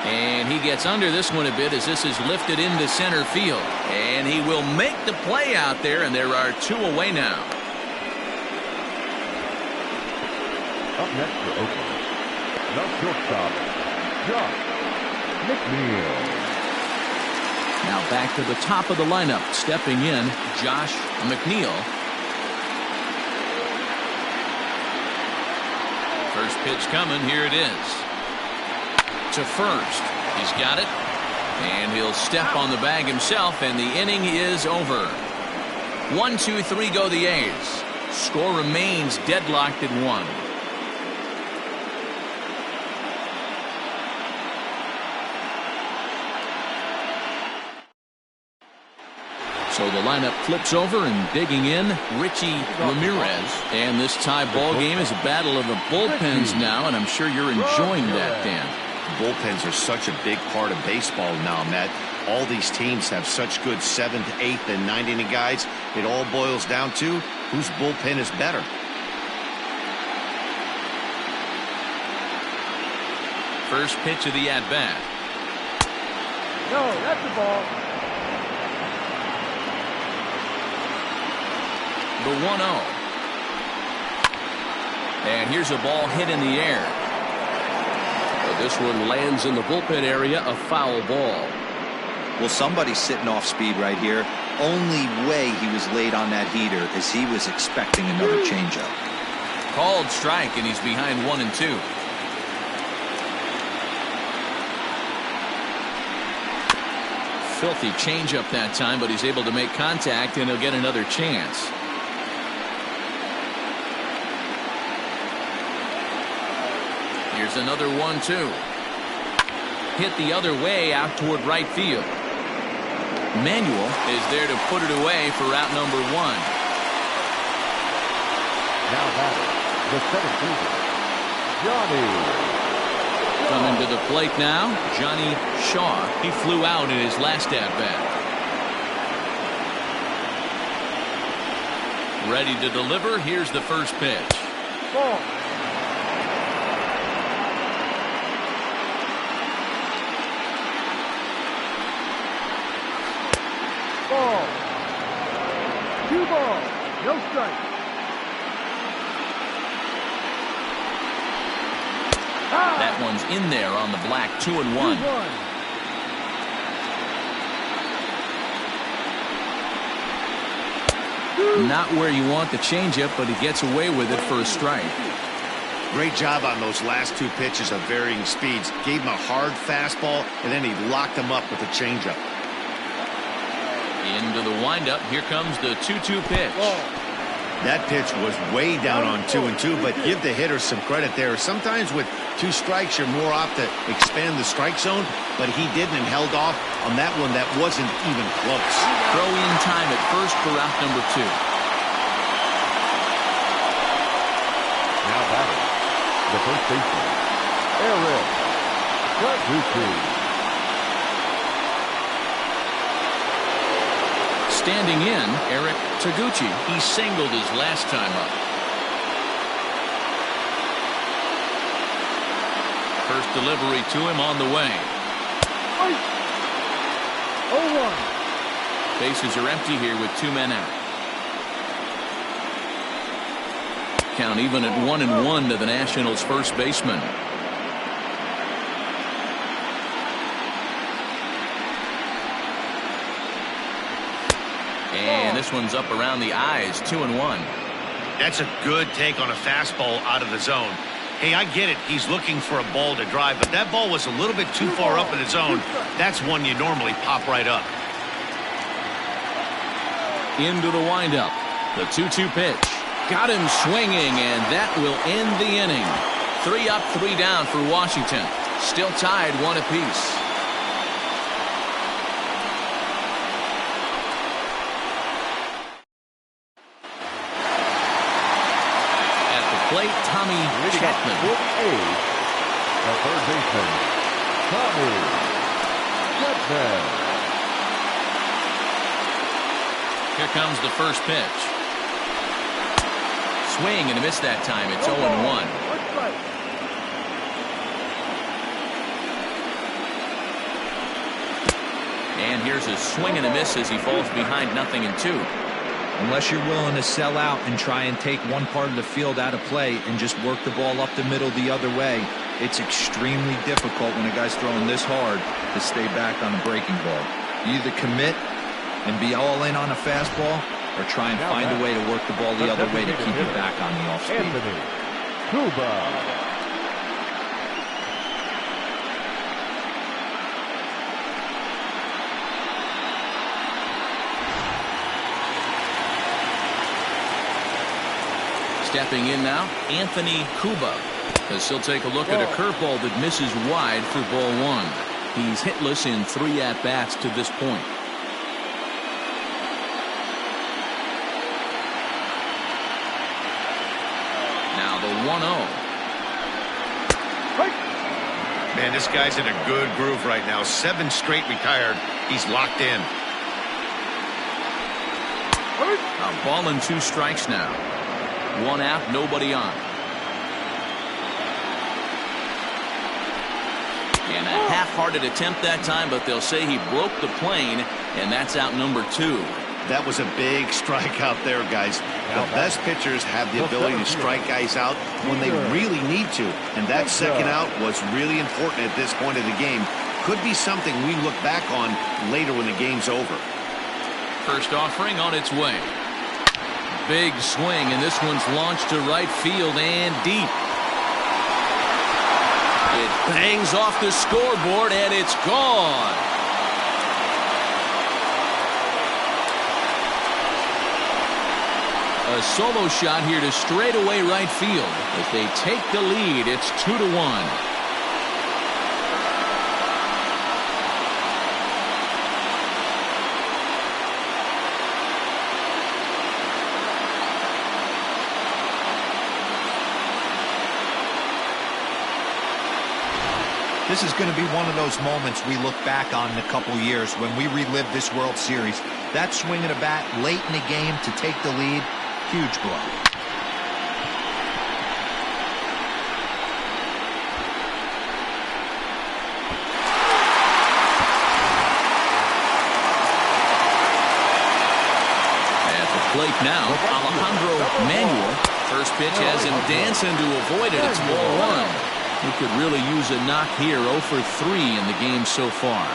And he gets under this one a bit as this is lifted into center field. And he will make the play out there, and there are 2 away now. Up next for Oakland, the shortstop, Mcneil. Now back to the top of the lineup. Stepping in, Josh Mcneil. First pitch coming. Here it is. To first. He's got it. And he'll step on the bag himself, and the inning is over. 1, 2, 3 go the A's. Score remains deadlocked at 1. So the lineup flips over, and digging in, Richie Ramirez. And this tie ball game is a battle of the bullpens now, and I'm sure you're enjoying that, Dan. Bullpens are such a big part of baseball now, Matt. All these teams have such good 7th, 8th, and 9th inning guys. It all boils down to whose bullpen is better. First pitch of the at-bat. No, that's the ball. The 1-0. And here's a ball hit in the air. But this one lands in the bullpen area, a foul ball. Well, somebody's sitting off speed right here. Only way he was late on that heater is he was expecting another changeup. Called strike, and he's behind 1-2. Filthy changeup that time, but he's able to make contact, and he'll get another chance. Here's another 1-2. Hit the other way out toward right field. Manuel is there to put it away for out number 1. Now batting, the center fielder, Johnny. Coming to the plate now, Johnny Shaw. He flew out in his last at-bat. Ready to deliver. Here's the first pitch. Ball. Ball. 2 balls, no strike. That one's in there on the black. 2-1. 2-1. Not where you want the changeup, but he gets away with it for a strike. Great job on those last 2 pitches of varying speeds. Gave him a hard fastball, and then he locked him up with a changeup. Into the windup. Here comes the 2-2 pitch. That pitch was way down on 2-2, but give the hitter some credit there. Sometimes with 2 strikes, you're more apt to expand the strike zone, but he didn't and held off on that one that wasn't even close. Throw in time at first for out number 2. Now batting, the first baseman, Taguchi. Standing in, Taguchi. He singled his last time up. First delivery to him on the way. 0-1. Bases are empty here with 2 men out. Count even at 1-1 to the Nationals' first baseman. And this one's up around the eyes, 2-1. That's a good take on a fastball out of the zone. Hey, I get it. He's looking for a ball to drive, but that ball was a little bit too far up in the zone. That's one you normally pop right up. Into the windup. The 2-2 pitch. Got him swinging, and that will end the inning. 3 up, 3 down for Washington. Still tied 1 apiece. At the plate, Tommy Chapman. The third baseman, Tommy Chapman. Here comes the first pitch. Swing and a miss that time. It's 0-1. And here's a swing and a miss as he falls behind 0-2. Unless you're willing to sell out and try and take one part of the field out of play and just work the ball up the middle the other way, it's extremely difficult when a guy's throwing this hard to stay back on a breaking ball. You either commit and be all in on a fastball, or try and find a way to work the ball the other way to keep it back on the off speed. Stepping in now, Anthony Cuba, as he'll take a look at a curveball that misses wide for ball 1. He's hitless in 3 at-bats to this point. Now the 1-0. Man, this guy's in a good groove right now. 7 straight retired. He's locked in. A ball and 2 strikes now. 1 out, nobody on. And a half-hearted attempt that time, but they'll say he broke the plane, and that's out number 2. That was a big strikeout there, guys. The best pitchers have the ability to strike guys out when they really need to. And that second out was really important at this point of the game. Could be something we look back on later when the game's over. First offering on its way. Big swing, and this one's launched to right field and deep. It bangs off the scoreboard, and it's gone. A solo shot here to straightaway right field. If they take the lead, it's 2-1. This is going to be one of those moments we look back on in a couple years when we relive this World Series. That swing of the bat late in the game to take the lead, huge blow. At the plate now, Alejandro Manuel. First pitch has him dancing to avoid it. It's ball 1. He could really use a knock here. 0 for 3 in the game so far.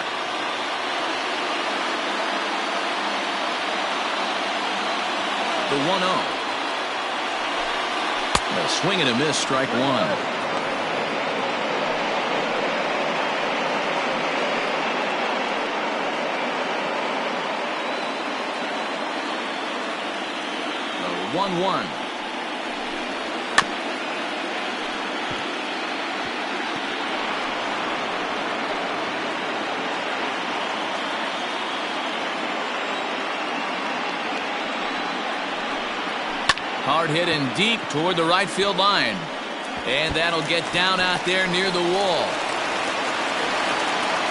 The 1-0. A swing and a miss, strike 1. The 1-1. Hard hit and deep toward the right field line. And that'll get down out there near the wall.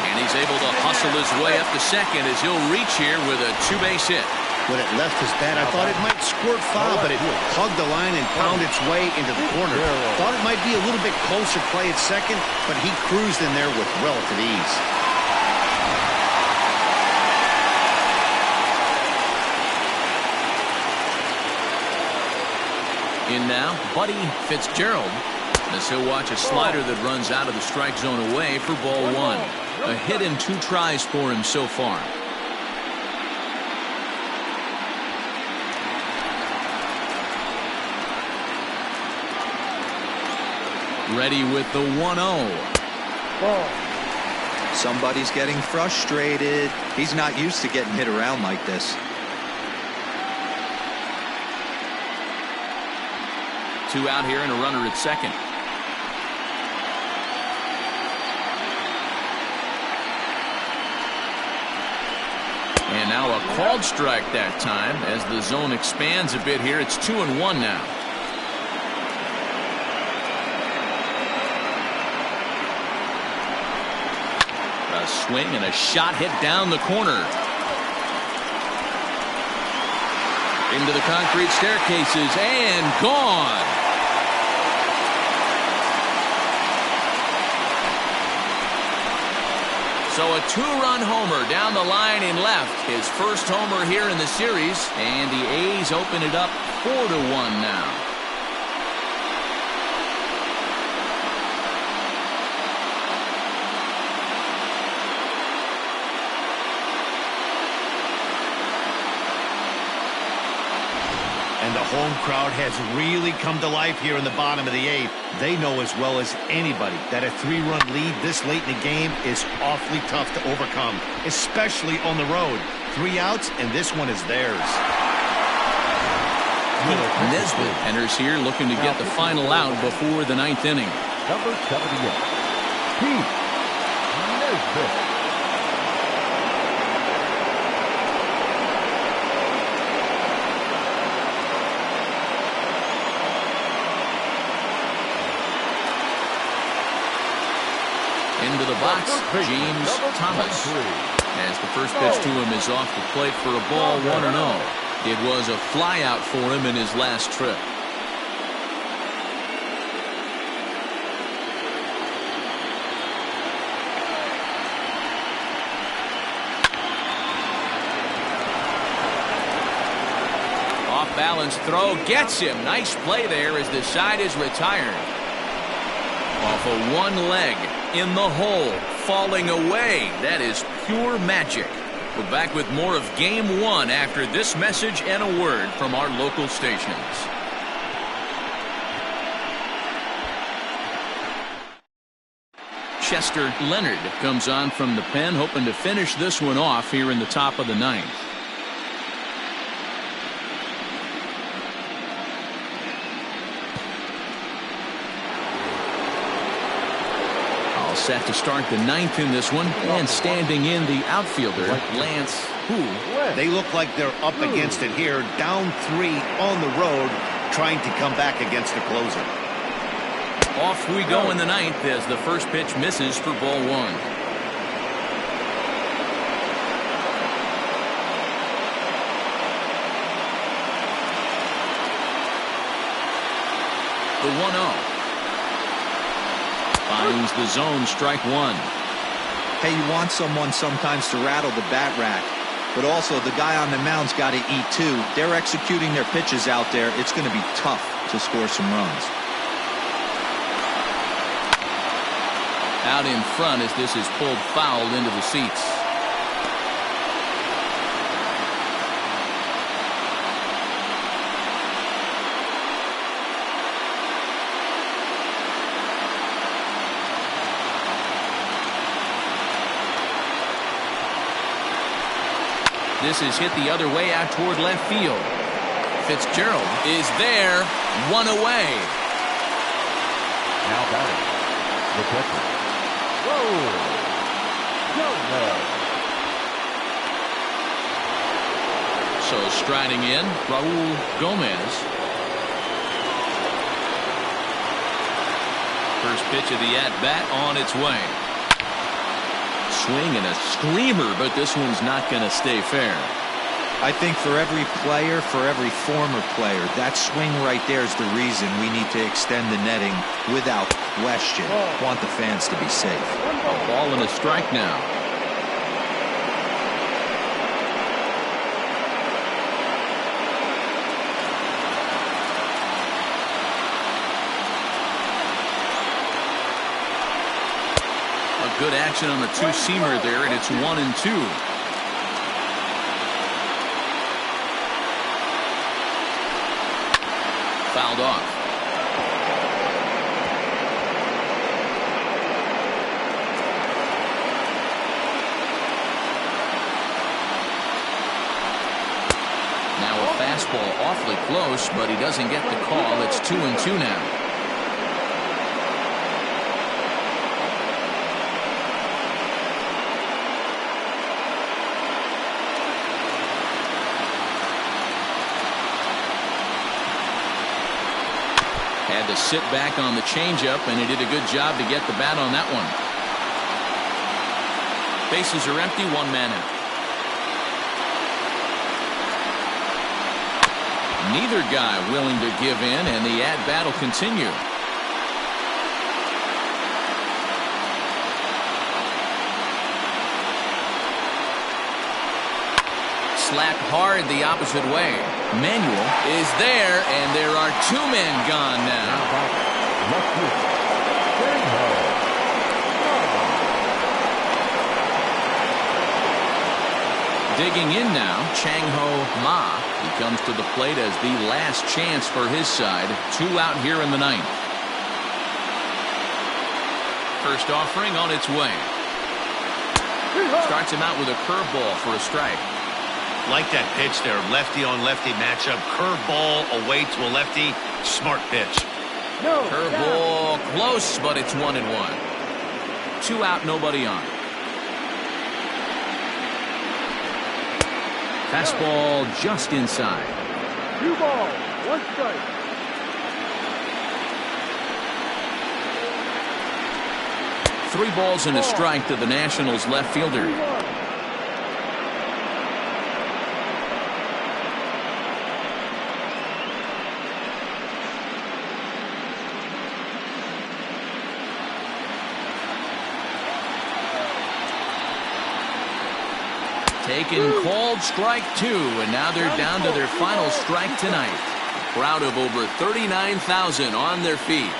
And he's able to hustle his way up to second as he'll reach here with a 2-base hit. When it left his bat, I thought it might squirt foul, but it hugged the line and found its way into the corner. Thought it might be a little bit closer play at second, but he cruised in there with relative ease. In now, Buddy Fitzgerald, as he'll watch a slider that runs out of the strike zone away for ball one. A hit in 2 tries for him so far. Ready with the 1-0. Somebody's getting frustrated. He's not used to getting hit around like this. 2 out here and a runner at second. And now a called strike that time as the zone expands a bit here. It's 2-1 now. A swing and a shot hit down the corner. Into the concrete staircases and gone. So a 2-run homer down the line in left. His first homer here in the series. And the A's open it up 4-1 now. And the home crowd has really come to life here in the bottom of the 8th. They know as well as anybody that a 3-run lead this late in the game is awfully tough to overcome, especially on the road. 3 outs, and this one is theirs. Nesbitt enters here looking to get the final out before the 9th inning. Number 78, Pete Nesbitt. Into the box, James Thomas. As the first pitch to him is off the plate for a ball, 1-0. It was a flyout for him in his last trip. Off balance throw gets him. Nice play there as the side is retired. Off of one leg. In the hole, falling away. That is pure magic. We're back with more of Game 1 after this message and a word from our local stations. Chester Leonard comes on from the pen, hoping to finish this one off here in the top of the 9th. Set to start the 9th in this one, and standing in the outfielder, Lance Who. They look like they're up against it here, down 3 on the road, trying to come back against the closer. Off we go in the 9th as the first pitch misses for ball 1. The 1-0. Finds the zone, strike 1. Hey, you want someone sometimes to rattle the bat rack, but also the guy on the mound's got to eat too. They're executing their pitches out there. It's going to be tough to score some runs. Out in front as this is pulled foul into the seats. This is hit the other way out toward left field. Fitzgerald is there, 1 away. Now batting, the catcher. So striding in, Raul Gomez. First pitch of the at-bat on its way. Swing and a screamer, but this one's not going to stay fair. I think for every player, for every former player, that swing right there is the reason we need to extend the netting without question. Want the fans to be safe. A ball and a strike now. Good action on the two-seamer there, and it's 1-2. Fouled off. Now a fastball awfully close, but he doesn't get the call. It's 2-2 now. Had to sit back on the changeup, and he did a good job to get the bat on that one. Bases are empty, one man out. Neither guy willing to give in, and the at-bat will continue. Slapped hard the opposite way. Manuel is there, and there are two men gone now. Digging in now, Chang-Ho Ma. He comes to the plate as the last chance for his side. 2 out here in the ninth. First offering on its way. Starts him out with a curveball for a strike. Like that pitch there, lefty on lefty matchup, curveball away to a lefty, smart pitch. Curveball close, but it's 1-1. 2 out, nobody on. Fastball just inside. 2 balls, 1 strike. Three balls and a strike to the Nationals left fielder. Taken called strike 2, and now they're down to their final strike tonight. A crowd of over 39,000 on their feet.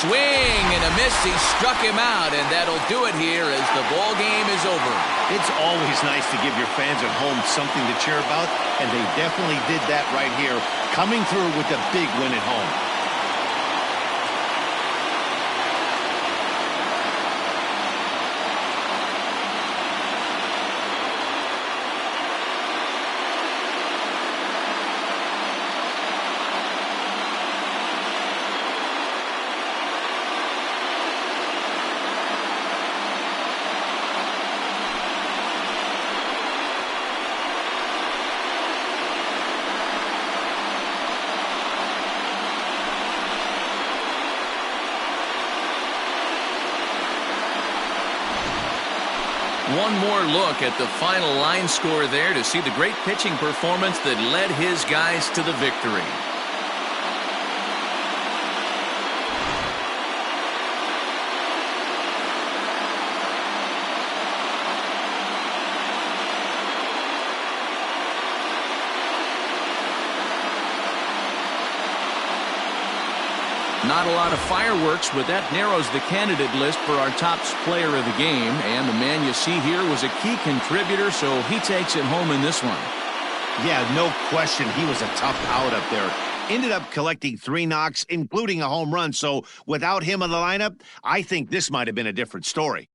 Swing and a miss. He struck him out, and that'll do it here as the ball game is over. It's always nice to give your fans at home something to cheer about, and they definitely did that right here, coming through with a big win at home. One more look at the final line score there to see the great pitching performance that led his guys to the victory. Not a lot of fireworks, but that narrows the candidate list for our top player of the game. And the man you see here was a key contributor, so he takes it home in this one. Yeah, no question. He was a tough out up there. Ended up collecting 3 knocks, including a home run. So without him in the lineup, I think this might have been a different story.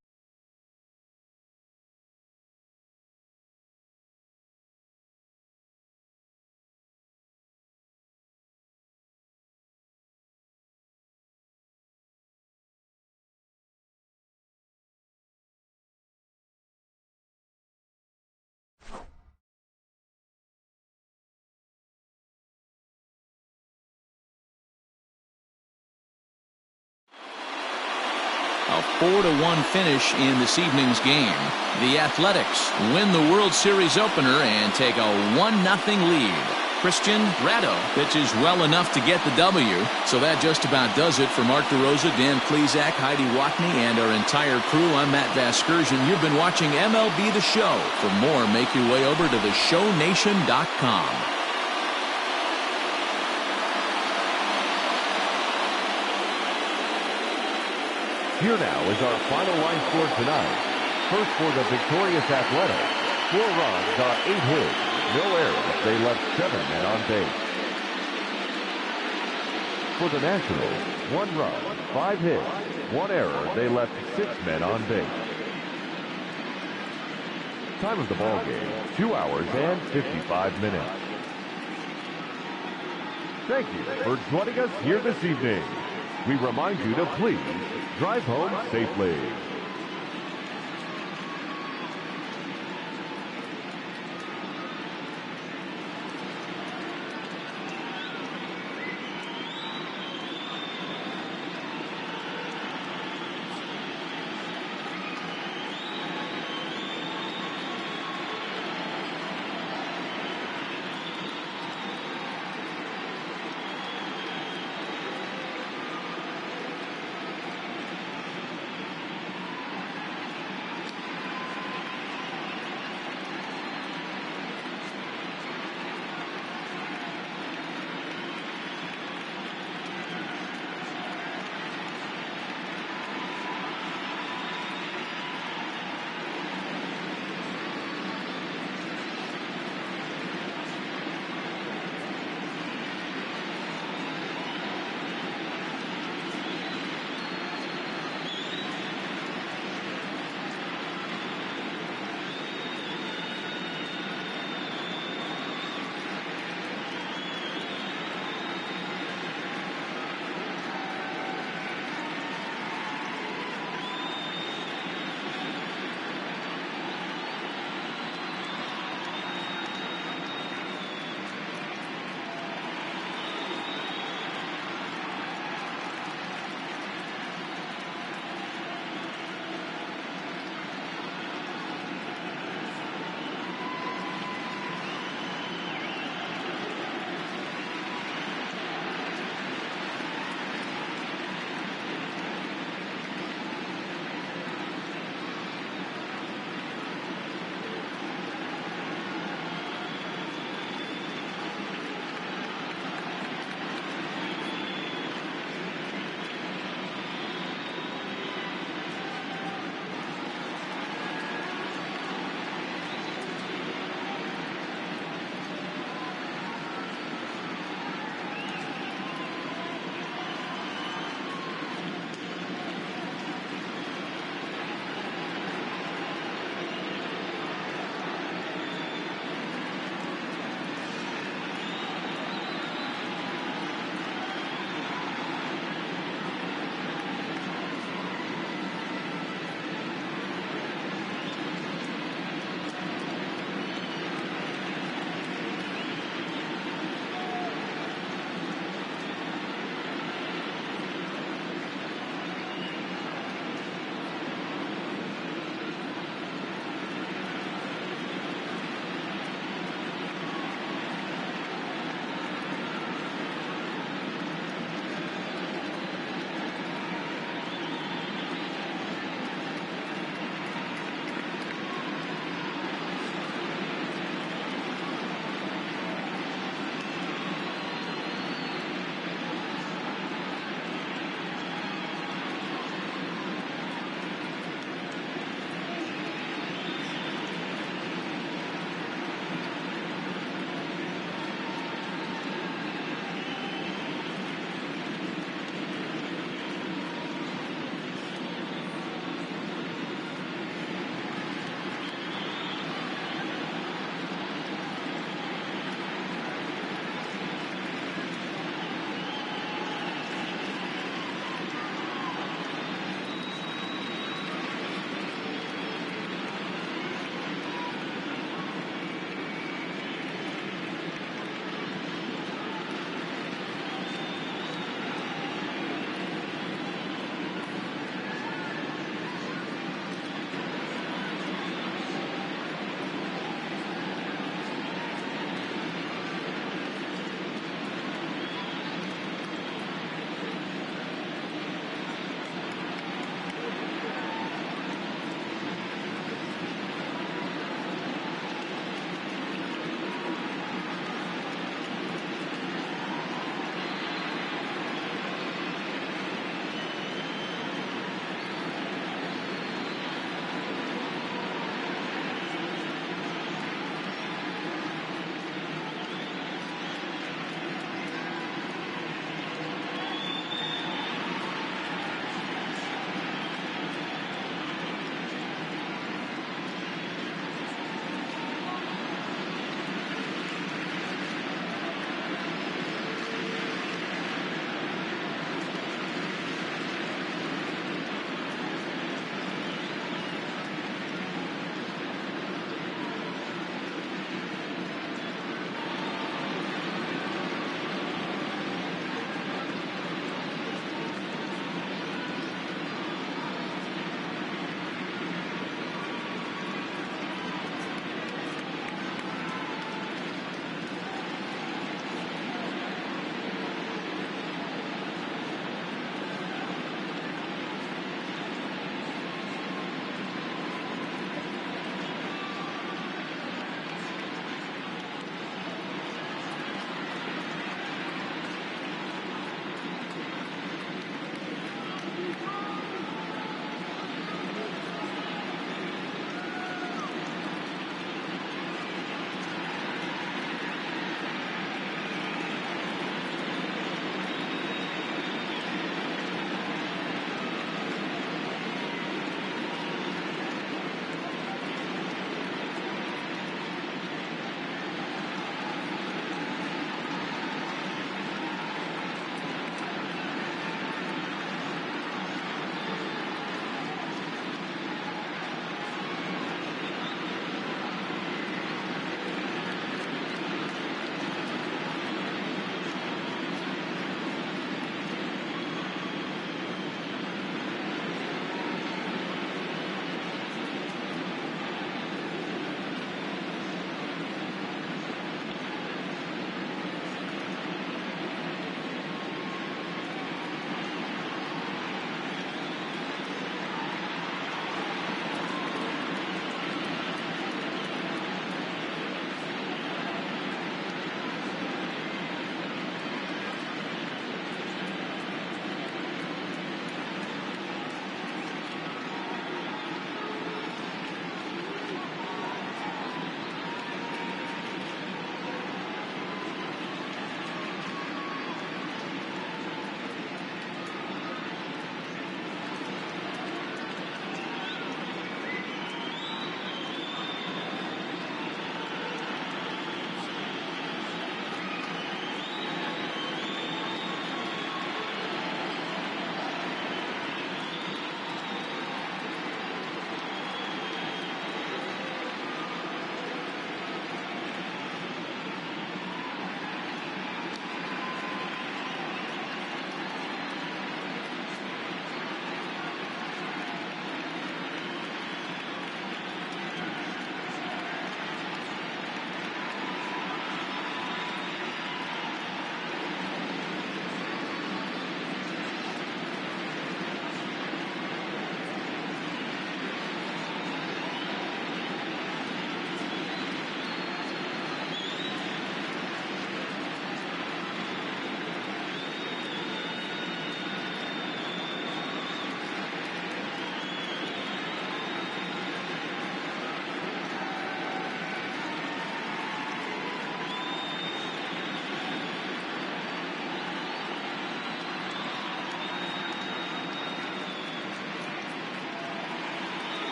A 4-1 finish in this evening's game. The Athletics win the World Series opener and take a 1-0 lead. Christian Ratto pitches well enough to get the W. So that just about does it for Mark DeRosa, Dan Plesac, Heidi Watney, and our entire crew. I'm Matt Vasgersian. You've been watching MLB The Show. For more, make your way over to theshownation.com. Here now is our final line score tonight. First for the victorious Athletics, 4 runs on 8 hits, no errors. They left 7 men on base. For the Nationals, 1 run, 5 hits, 1 error. They left 6 men on base. Time of the ball game, 2 hours and 55 minutes. Thank you for joining us here this evening. We remind you to please drive home safely.